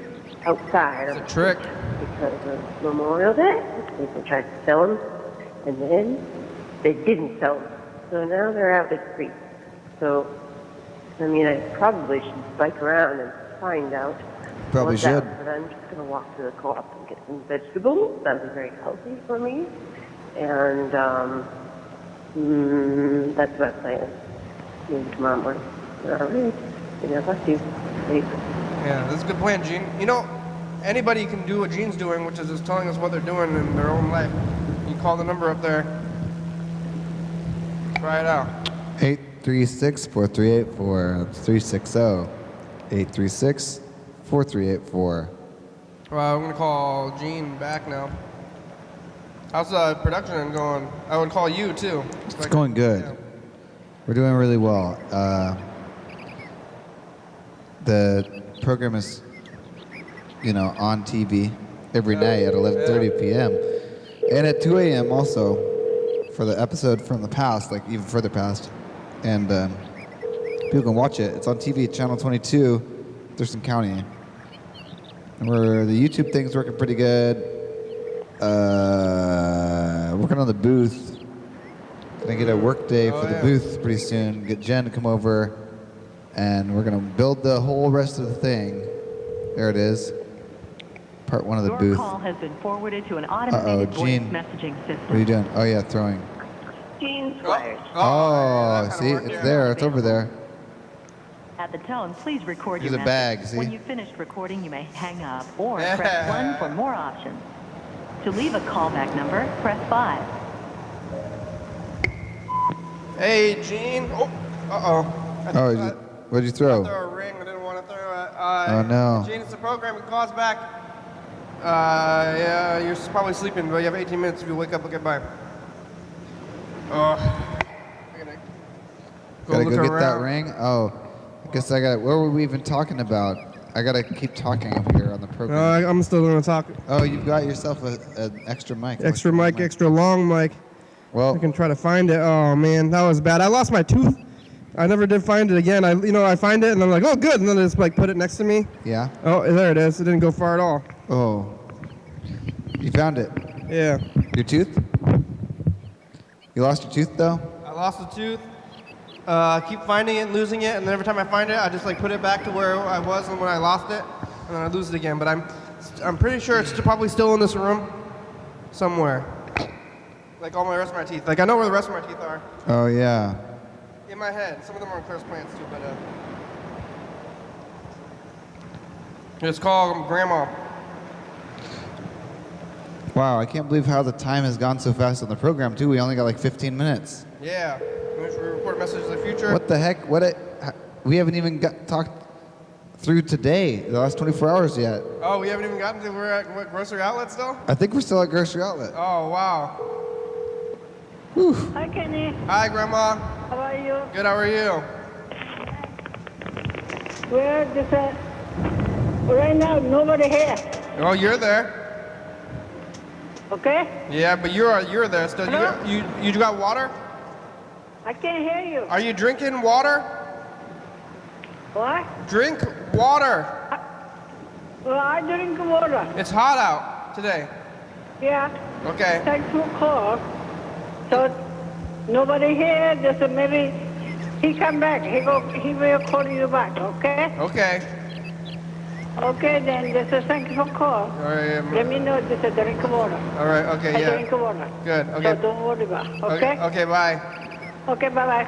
outside. It's a trick. Because of Memorial Day. People tried to sell them, and then they didn't sell them. So now they're out at free. So, I mean, I probably should bike around and find out. Probably what's out, should. But I'm just going to walk to the co-op and get some vegetables. That would be very healthy for me. And that's my plan. Maybe tomorrow morning. All right. Yeah, bless you. Thanks. Yeah, that's a good plan, Gene. You know, anybody can do what Gene's doing, which is just telling us what they're doing in their own life. You call the number up there. Try it out. 836-4384. That's 360. 836-4384. Well, I'm gonna call Gene back now. How's production going? I would call you too. It's going good. Yeah. We're doing really well. The program is, on TV every night at 11:30 p.m. and at 2 a.m. also for the episode from the past, like even further past. And people can watch it. It's on TV, Channel 22, Thurston County. And the YouTube thing's working pretty good. Working on the booth. Gonna get a work day for the booth pretty soon. Get Jen to come over, and we're gonna build the whole rest of the thing. There it is. Part one of the booth. Your call has been forwarded to an automated voice Gene. messaging system. What are you doing? Oh yeah, throwing. Gene Squires. Oh, that kinda see, worked, it's yeah. there. It's over there. At the tone, please record Here's your a message. bag, see? When you've finished recording, you may hang up or press 1 for more options. To leave a callback number, press 5. Hey, Gene. Oh, uh-oh. What'd you I throw? threw a ring. I didn't want to throw it. Oh, no. Gene, it's the program. It calls back. Yeah, you're probably sleeping, but you have 18 minutes. If you wake up, okay, bye. I gotta Gotta look go get that around. ring? Oh, I guess I got. What were we even talking about? I gotta keep talking over here on the program. I'm still gonna talk. Oh, you've got yourself an extra mic. Extra mic, extra long mic. Well, I can try to find it. Oh man, that was bad. I lost my tooth. I never did find it again. I find it and I'm like, oh good, and then I just like put it next to me. yeah. Oh, there it is. It didn't go far at all. Oh, you found it. Yeah. Your tooth? You lost your tooth though? I lost the tooth. Keep finding it and losing it, and then every time I find it, I just like put it back to where I was when I lost it, and then I lose it again. But I'm pretty sure it's probably still in this room somewhere. Like all my rest of my teeth. Like I know where the rest of my teeth are. Oh yeah. In my head. Some of them are close plants too, but just call Grandma. Wow, I can't believe how the time has gone so fast on the program too. We only got like 15 minutes. Yeah. We should report messages of the future. What the heck? We haven't even talked through today, the last 24 hours yet. Oh, we haven't even gotten to we're at what, grocery outlet still? I think we're still at Grocery Outlet. Oh wow. Whew. Hi, Kenny. Hi, Grandma. How are you? Good. How are you? Where is it? Right now, nobody here. Oh, you're there. Okay? Yeah, but you're there still. Hello? You got water? I can't hear you. Are you drinking water? What? Drink water. Well, I drink water. It's hot out today. Yeah. Okay. Thanks for call. So nobody here. Just maybe he come back. He will call you back. Okay. Okay. Okay then. Just thank you for call. All right. Let me know. Just drink water. All right. Okay. I Yeah. drink water. Good. So Okay. don't worry about. Okay. Okay. Bye. Okay. Bye bye.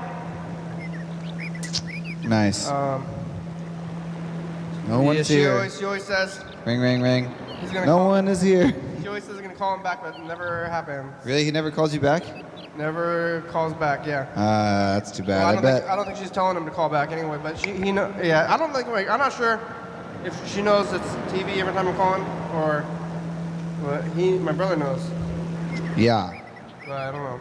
Nice. Um. No one's she here. always says Ring, ring, ring. he's gonna. No call, one is here. She always says he's gonna call him back, but it never happens. Really? He never calls you back? Never calls back. Yeah. That's too bad. Well, I bet. I don't think she's telling him to call back anyway. But he know. Yeah. I don't think. Like, I'm not sure if she knows it's TV every time I'm calling, or. But my brother knows. Yeah. But I don't know.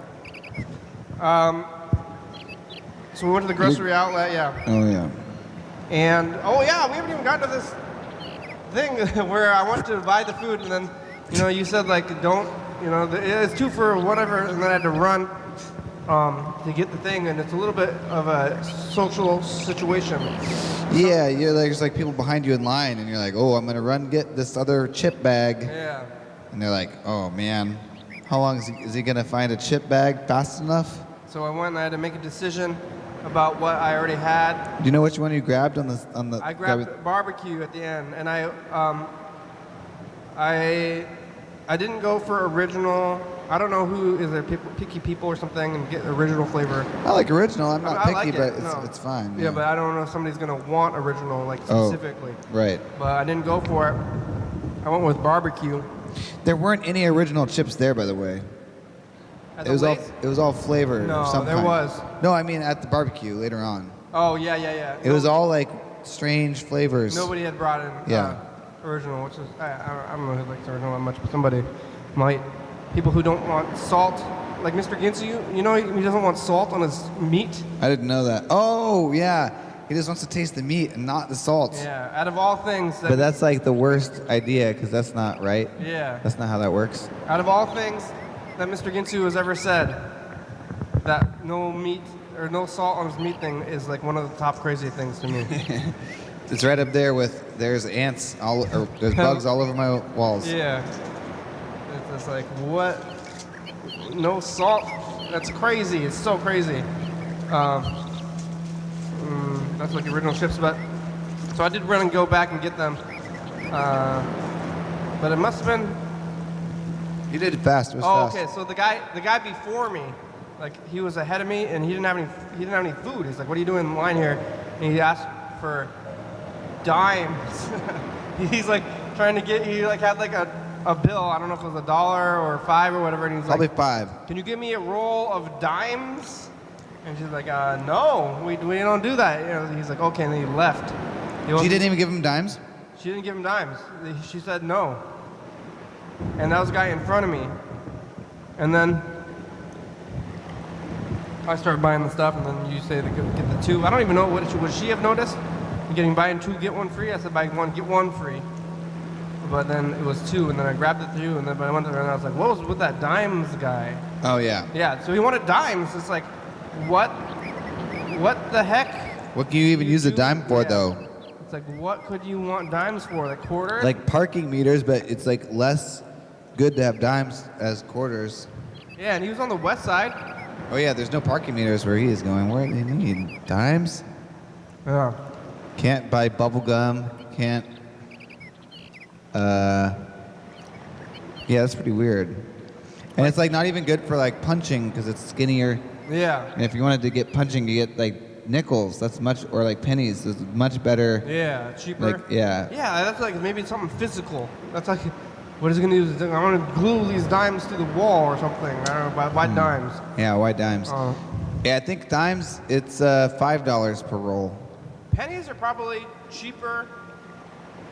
So we went to the grocery outlet. Yeah. Oh yeah. And we haven't even gotten to this thing where I went to buy the food, and then you said like don't, it's 2 for whatever, and then I had to run to get the thing, and it's a little bit of a social situation. Yeah, you're like, there's like people behind you in line, and you're like, oh, I'm gonna run get this other chip bag. Yeah. And they're like, oh man, how long is he gonna find a chip bag fast enough? So I went and I had to make a decision about what I already had. Do you know which one you grabbed on the I grabbed barbecue at the end, and I didn't go for original. I don't know who is there picky people or something and get original flavor. I like original. I'm not I picky, like it. but No. it's fine. Yeah, but I don't know if somebody's gonna want original like specifically. Right. But I didn't go for it. I went with barbecue. There weren't any original chips there, by the way. At It was the all Lay's? it was all flavor. No, of some there kind. was. No, I mean at the barbecue later on. Oh yeah. It was all like strange flavors. Nobody had brought in Yeah. original, which is I don't know who likes original that much, but somebody might. People who don't want salt, like Mr. Ginsu, you know he doesn't want salt on his meat. I didn't know that. Oh yeah, he just wants to taste the meat and not the salt. Yeah, out of all things. But that's like the worst idea because that's not right. Yeah. That's not how that works. Out of all things that Mr. Ginsu has ever said, that no meat or no salt on his meat thing is like one of the top crazy things to me. It's right up there with there's ants or there's bugs all over my walls. Yeah. It's just like, what? No salt? That's crazy. It's so crazy. That's like original chips, but so I did run and go back and get them. But it must have been. You did it fast. It was Oh, fast. okay. So the guy before me, like he was ahead of me, and he didn't have any food. He's like, "What are you doing in line here?" And he asked for dimes. He's like trying to get. He like had like a bill. I don't know if it was $1 or $5 or whatever. And he's Probably like, 5. "Can you give me a roll of dimes?" And she's like, "No, we don't do that." You know, he's like, "Okay," and then he left. She didn't even give him dimes? She didn't give him dimes. She said no. And that was a guy in front of me. And then I started buying the stuff, and then you say to get the 2. I don't even know would she have noticed? You're getting buying 2, get 1 free? I said buy 1, get 1 free. But then it was 2, and then I grabbed the 2, and then I went there, and I was like, what was with that dimes guy? Oh yeah. Yeah, so he wanted dimes. It's like, what the heck? What can you even use a dime for Yeah. though? It's like, what could you want dimes for? Like quarter? Like parking meters, but it's like less good to have dimes as quarters. Yeah, and he was on the west side. Oh yeah, there's no parking meters where he is going. Where do they need dimes? Yeah. Can't buy bubble gum. Can't. Yeah, that's pretty weird. And it's like not even good for like punching because it's skinnier. Yeah. And if you wanted to get punching, you get like nickels. That's much, or like pennies. It's much better. Yeah, cheaper. Like yeah. Yeah, that's like maybe something physical. That's like, what is he gonna use? I'm gonna glue these dimes to the wall or something. I don't know, why dimes? Yeah, why dimes? Oh. Yeah, I think dimes. It's $5 per roll. Pennies are probably cheaper,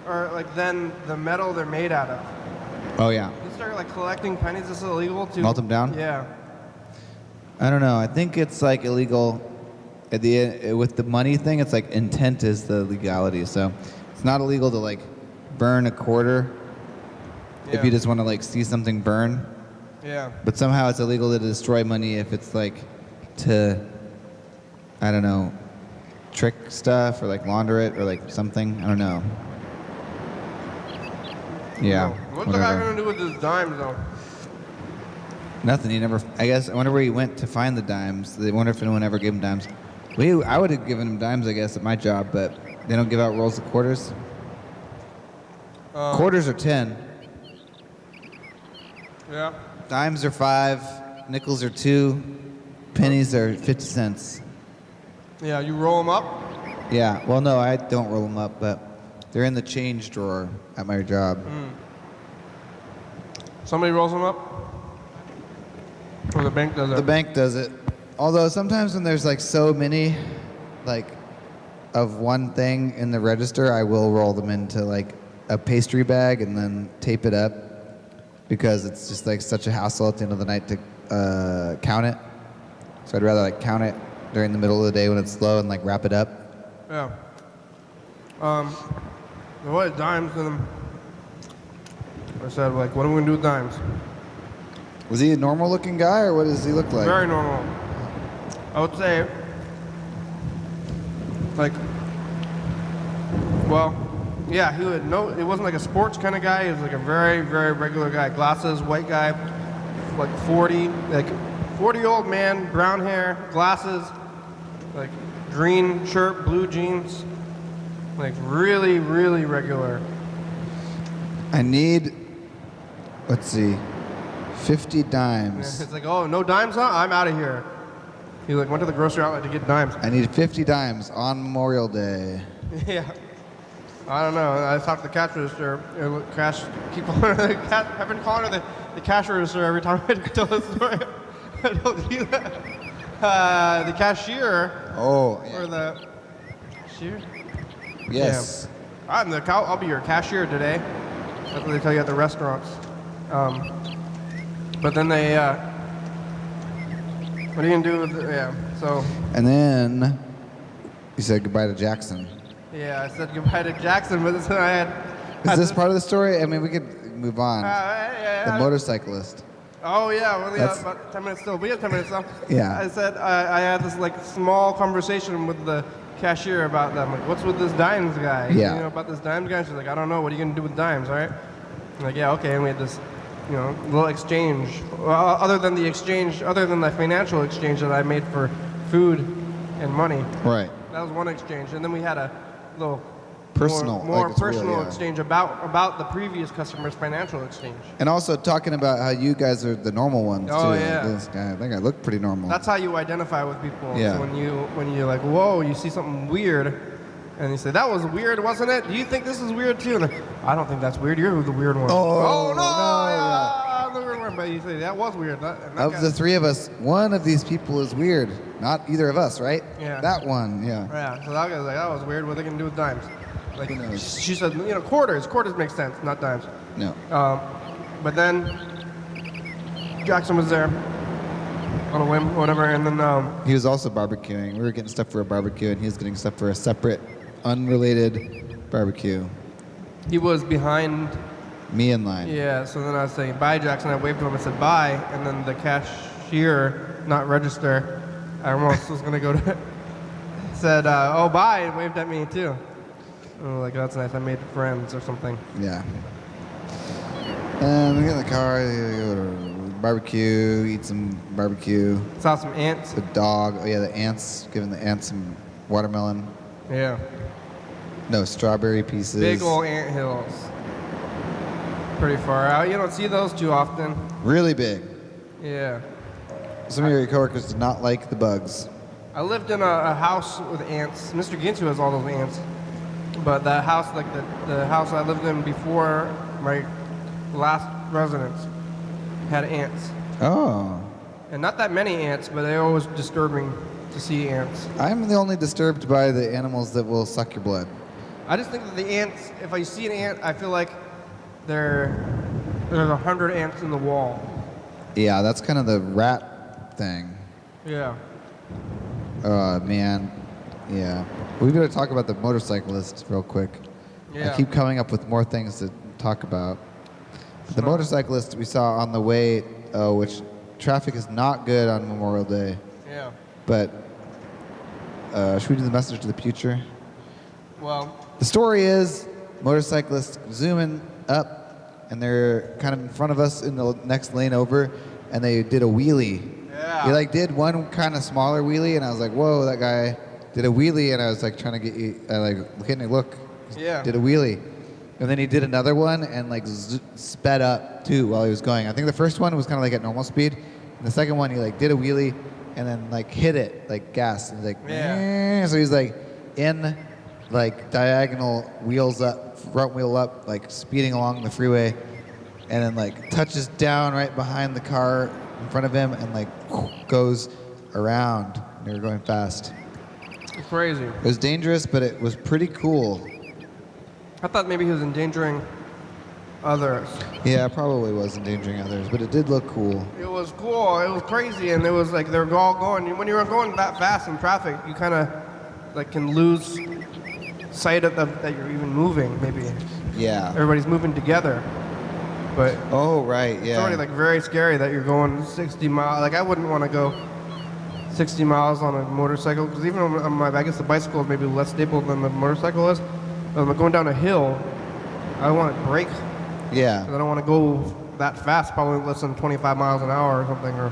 or like than the metal they're made out of. Oh yeah. You start like collecting pennies. Is it illegal to Melt them down? Yeah. I don't know. I think it's like illegal. At the with the money thing, it's like intent is the legality. So it's not illegal to like burn a quarter if you just want to like see something burn. Yeah. But somehow it's illegal to destroy money if it's like to, I don't know, trick stuff or like launder it or like something. I don't know. Yeah. What's the guy whatever. gonna do with his dimes though? Nothing. He never. I guess. I wonder where he went to find the dimes. They wonder if anyone ever gave him dimes. I would have given him dimes, I guess, at my job, but they don't give out rolls of quarters. Quarters are 10. Yeah. Dimes are 5. Nickels are 2. Pennies are 50 cents. Yeah. You roll them up. Yeah. Well, no, I don't roll them up, but they're in the change drawer at my job. Somebody rolls them up. Or the bank does it. The bank does it. Although sometimes when there's like so many, like, of one thing in the register, I will roll them into like a pastry bag and then tape it up because it's just like such a hassle at the end of the night to count it. So I'd rather like count it during the middle of the day when it's slow and like wrap it up. Yeah. What dimes in them? I said, like, what are we gonna do with dimes? Was he a normal looking guy or what does he look like? Very normal. I would say, like, well, yeah, he would know. It wasn't like a sports kind of guy. He was like a very, very regular guy. Glasses, white guy, like 40-year-old man, brown hair, glasses, like green shirt, blue jeans, like really, really regular. I need, let's see, 50 dimes. It's like, oh, no dimes, huh? I'm out of here. He like went to the grocery outlet to get dimes. I need 50 dimes on Memorial Day. Yeah. I don't know. I talked to the cash register. Keep calling her the cash. I've been calling her the cash register every time I tell the story. I don't do that. The cashier. Oh, Or the cashier. yes. Yeah. I'll be your cashier today. That's what they tell you at the restaurants. But then they. What are you gonna do with? Yeah. So. And then you said goodbye to Jackson. Yeah, I said goodbye to Jackson, but then I had. Is this part of the story? I mean, we could move on. Yeah. The motorcyclist. Oh yeah, well yeah, That's- about 10 minutes still. We have 10 minutes still. Yeah. I said I had this like small conversation with the cashier about them. Like, what's with this dimes guy? Yeah. You know about this dimes guy? She's like, I don't know. What are you gonna do with dimes? All right. I'm like, yeah, okay. And we had this, little exchange. Well, other than the financial exchange that I made for food and money. Right. That was one exchange, and then we had a little Personal, more like it's real, personal yeah. exchange about the previous customer's financial exchange. And also talking about how you guys are the normal ones Oh, too. yeah. This guy, I think I look pretty normal. That's how you identify with people. Yeah. So when you're like, whoa, you see something weird, and you say, that was weird, wasn't it? Do you think this is weird too? And like, I don't think that's weird. You're the weird one. Oh, no, no, I'm the weird one. But you say that was weird. Of the three of us, one of these people is weird. Not either of us, right? Yeah. That one, yeah. Yeah. So that guy's like, that was weird. What are they gonna do with dimes? Like, Who knows? she said, quarters. Quarters make sense, not dimes. No. But then Jackson was there on a whim, whatever, and then He was also barbecuing. We were getting stuff for a barbecue, and he was getting stuff for a separate, unrelated barbecue. he was behind. Me in line. Yeah. So then I was saying bye, Jackson. I waved to him and said bye, and then the cashier, not register, I almost was gonna go to, said oh bye, and waved at me too. And I'm like, that's nice. I made friends or something. Yeah. And we get in the car, go to barbecue, eat some barbecue. Saw some ants. The dog, oh yeah, the ants, giving the ants some watermelon. Yeah. No, strawberry pieces. Big old ant hills. Pretty far out. You don't see those too often. Really big. Yeah. Some of your coworkers did not like the bugs. I lived in a house with ants. Mr. Ginsu has all those ants. But that house, like the house I lived in before my last residence, had ants. Oh. And not that many ants, but they're always disturbing to see ants. I'm the only disturbed by the animals that will suck your blood. I just think that the ants, if I see an ant, I feel like there's 100 ants in the wall. Yeah, that's kind of the rat thing. Yeah. Man. Yeah. We better talk about the motorcyclist real quick. Yeah. I keep coming up with more things to talk about. The motorcyclist we saw on the way, which traffic is not good on Memorial Day. Yeah. But should we do the message to the future? Well, The story is motorcyclists zooming up, and they're kind of in front of us in the next lane over, and they did a wheelie. Yeah. He like did one kind of smaller wheelie, and I was like, whoa, that guy did a wheelie, and I was like trying to get you, getting a look. Yeah. Did a wheelie. And then he did another one and like sped up too while he was going. I think the first one was kind of like at normal speed. And the second one, he like did a wheelie and then like hit it, like gas. And he's like, Yeah. so he's like in like diagonal wheels up, front wheel up, like speeding along the freeway. And then like touches down right behind the car in front of him and like goes around. They were going fast. it's crazy. It was dangerous, but it was pretty cool. I thought maybe he was endangering others. Yeah, it probably was endangering others, but it did look cool. It was cool. It was crazy, and it was like they were all going. When you're going that fast in traffic, you kind of like can lose sight of that you're even moving. Maybe Yeah. everybody's moving together, but Oh, right, it's already yeah. like very scary that you're going 60 miles. Like I wouldn't want to go 60 miles on a motorcycle, because even on my, I guess the bicycle is maybe less stable than the motorcycle is. But when I'm going down a hill, I want to brake, Yeah. because I don't want to go that fast, probably less than 25 miles an hour or something, or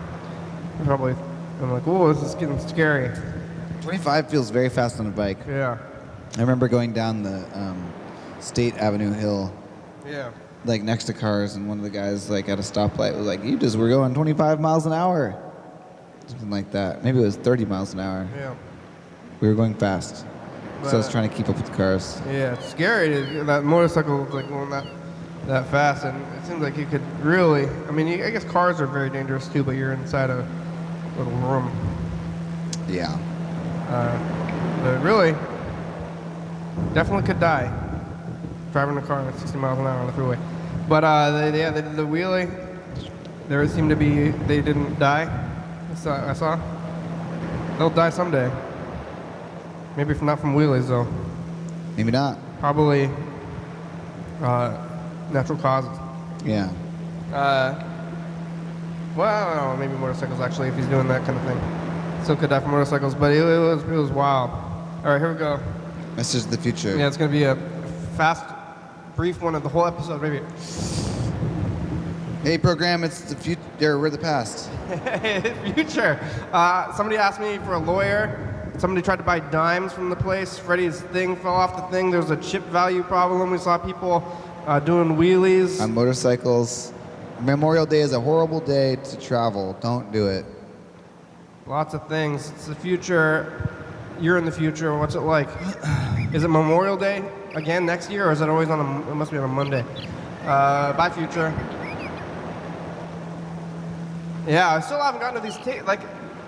probably, I'm like, oh, this is getting scary. 25 feels very fast on a bike. Yeah. I remember going down the State Avenue Hill, Yeah. like next to cars, and one of the guys like at a stoplight was like, "You just were going 25 miles an hour," something like that. Maybe it was 30 miles an hour. Yeah. We were going fast, so I was But- trying to keep up with the cars. Yeah, it's scary. That motorcycle was like going that fast, and it seems like you could really. I mean, I guess cars are very dangerous too, but you're inside a little room. Yeah. But really, definitely could die driving a car at 60 miles an hour on the freeway. But they did the wheelie. There seemed to be they didn't die. I saw. They'll die someday. Maybe not from wheelies though. Maybe not. Probably natural causes. Yeah. Well, I don't know, maybe motorcycles actually, if he's doing that kind of thing. Still could die from motorcycles, but it was wild. All right, here we go. Message to the future. Yeah, it's gonna be a fast, brief one of the whole episode, maybe. Hey, program, it's the future. We're the past. Future. Somebody asked me for a lawyer. Somebody tried to buy dimes from the place. Freddy's thing fell off the thing. There was a chip value problem. We saw people doing wheelies. On motorcycles. Memorial Day is a horrible day to travel. Don't do it. Lots of things. It's the future. You're in the future. What's it like? Is it Memorial Day again next year, or is it always on a? It must be on a Monday. Bye, future. Yeah, I still haven't gotten to these tapes. Like,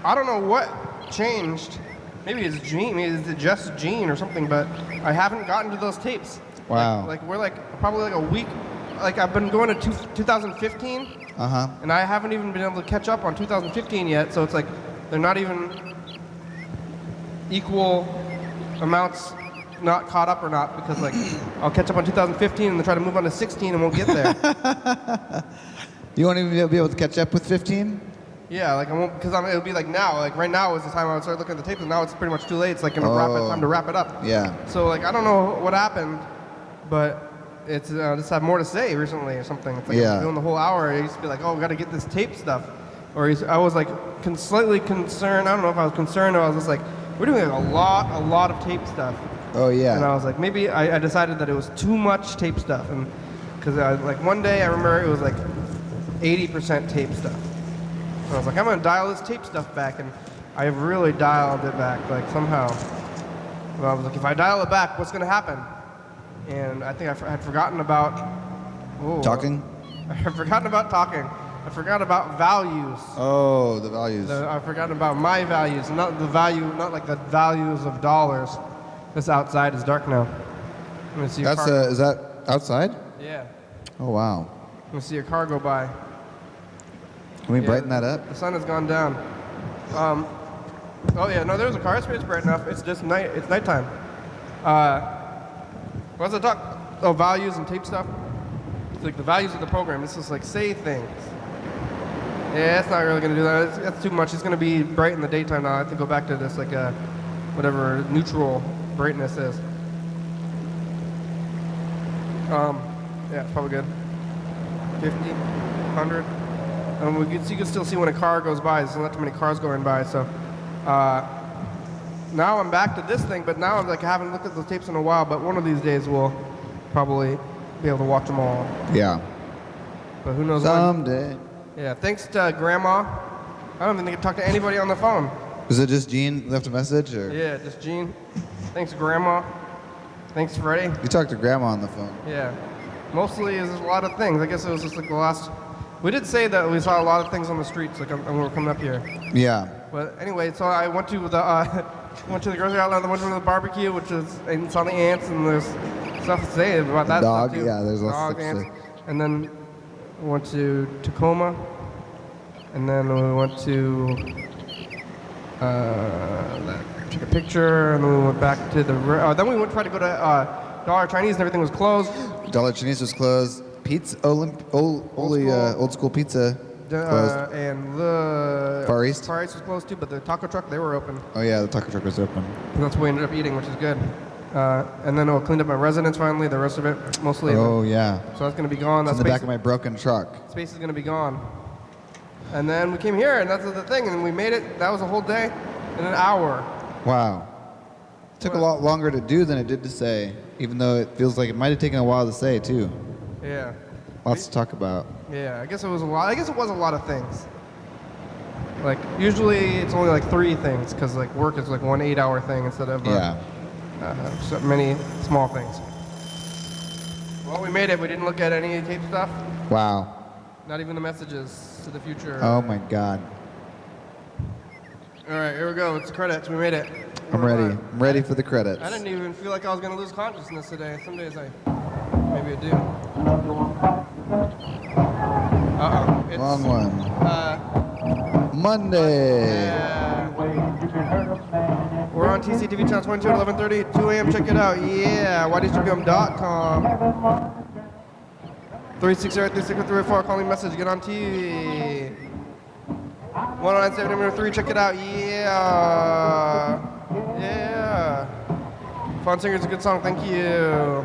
I don't know what changed. Maybe it's Gene. Maybe it's just Gene or something. But I haven't gotten to those tapes. Wow. Like we're like probably like a week. Like I've been going to 2015. Uh-huh. And I haven't even been able to catch up on 2015 yet, so it's like they're not even equal amounts not caught up or not, because like I'll catch up on 2015 and then try to move on to 16 and won't get there. You won't even be able to catch up with 15? Yeah, like I won't, because it'll be like now, like right now is the time I would start looking at the tapes, and now it's pretty much too late. It's like time to wrap it up. Yeah. So like I don't know what happened, but it's just had more to say recently or something. It's like Yeah. doing the whole hour. I used to be like, oh, we got to get this tape stuff. Or I was like slightly concerned. I don't know if I was concerned or I was just like, we're doing like a lot of tape stuff. Oh, yeah. And I was like, maybe I decided that it was too much tape stuff. And because like one day I remember it was like 80% tape stuff. And I was like, I'm going to dial this tape stuff back. And I have really dialed it back, like somehow. And I was like, if I dial it back, what's going to happen? And I think I had forgotten about... Talking? I had forgotten about talking. I forgot about values. Oh, the values. I forgot about my values, not the value, not like the values of dollars. This outside is dark now. Let me see a That's car. is that outside? Yeah. Oh, wow. Let me see a car go by. Can we Yeah, brighten that up? The sun has gone down. Oh yeah, no, there's a car. It's bright enough. It's just night. It's nighttime. What's the talk? Oh, values and tape stuff. It's like the values of the program. It's just like say things. Yeah, it's not really gonna do that. That's too much. It's gonna be bright in the daytime now. I have to go back to this like whatever neutral brightness is. Yeah, it's probably good. 50, 100. You can still see when a car goes by. There's not too many cars going by. So now I'm back to this thing, but now I'm like I haven't looked at those tapes in a while. But one of these days we'll probably be able to watch them all. Yeah. But who knows when? Someday. Yeah. Thanks to Grandma. I don't even think I can talk to anybody on the phone. Was it just Gene left a message, or Yeah, just Gene. Thanks Grandma. Thanks Freddy. you talked to Grandma on the phone? Yeah. Mostly is a lot of things. I guess it was just like the last. We did say that we saw a lot of things on the streets, like when we were coming up here. Yeah. But anyway, so I went to the went to the grocery outlet, I went to the barbecue, which is and saw the ants, and there's stuff to say about that. Dog, stuff too. yeah, there's lots of Dog, stuff to ants. say. And then went to Tacoma, and then we went to took a picture, and then we went back to the. Then we went try to go to Dollar Chinese, and everything was closed. Dollar Chinese was closed. Pizza, old school pizza. Closed. And the Far East? Far East was closed too, but the taco truck, they were open. Oh yeah, the taco truck was open. And that's what we ended up eating, which is good. And then I cleaned up my residence finally, the rest of it, mostly. Oh yeah. So that's going to be gone. It's That in the back space, of my broken truck. space is going to be gone. And then we came here, and that's the thing, and we made it. That was a whole day in an hour. Wow. It took a lot longer to do than it did to say, even though it feels like it might have taken a while to say too. Yeah. Lots to talk about. Yeah, I guess it was a lot. I guess it was a lot of things. Like, usually it's only like 3 things, because like work is like 1 8-hour thing instead of so many small things. Well, we made it. We didn't look at any tape stuff. Wow. Not even the messages to the future. Oh my God. All right, here we go. It's the credits. We made it. I'm We're ready. live. I'm ready for the credits. I didn't even feel like I was going to lose consciousness today. Some days maybe I do. Uh-oh. It's, Wrong one. Monday. yeah. We're on TCTV channel 22 at 11:30, 2 a.m. Check it out. Yeah, YDHWM.com. 360-364, calling message. Get on TV. 109.7 3. Check it out. Yeah. Yeah. Fun Singer's a good song. Thank you.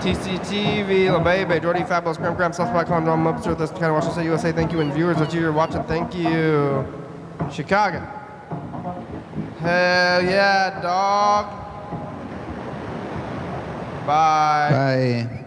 TCTV, La Baby, Jordy, Fabulous, Gram, Southby, Con, John, Mubster, Thurston County, Washington State, USA. Thank you. And viewers that you're watching, thank you. Chicago. Hell yeah, dog. Bye. Bye.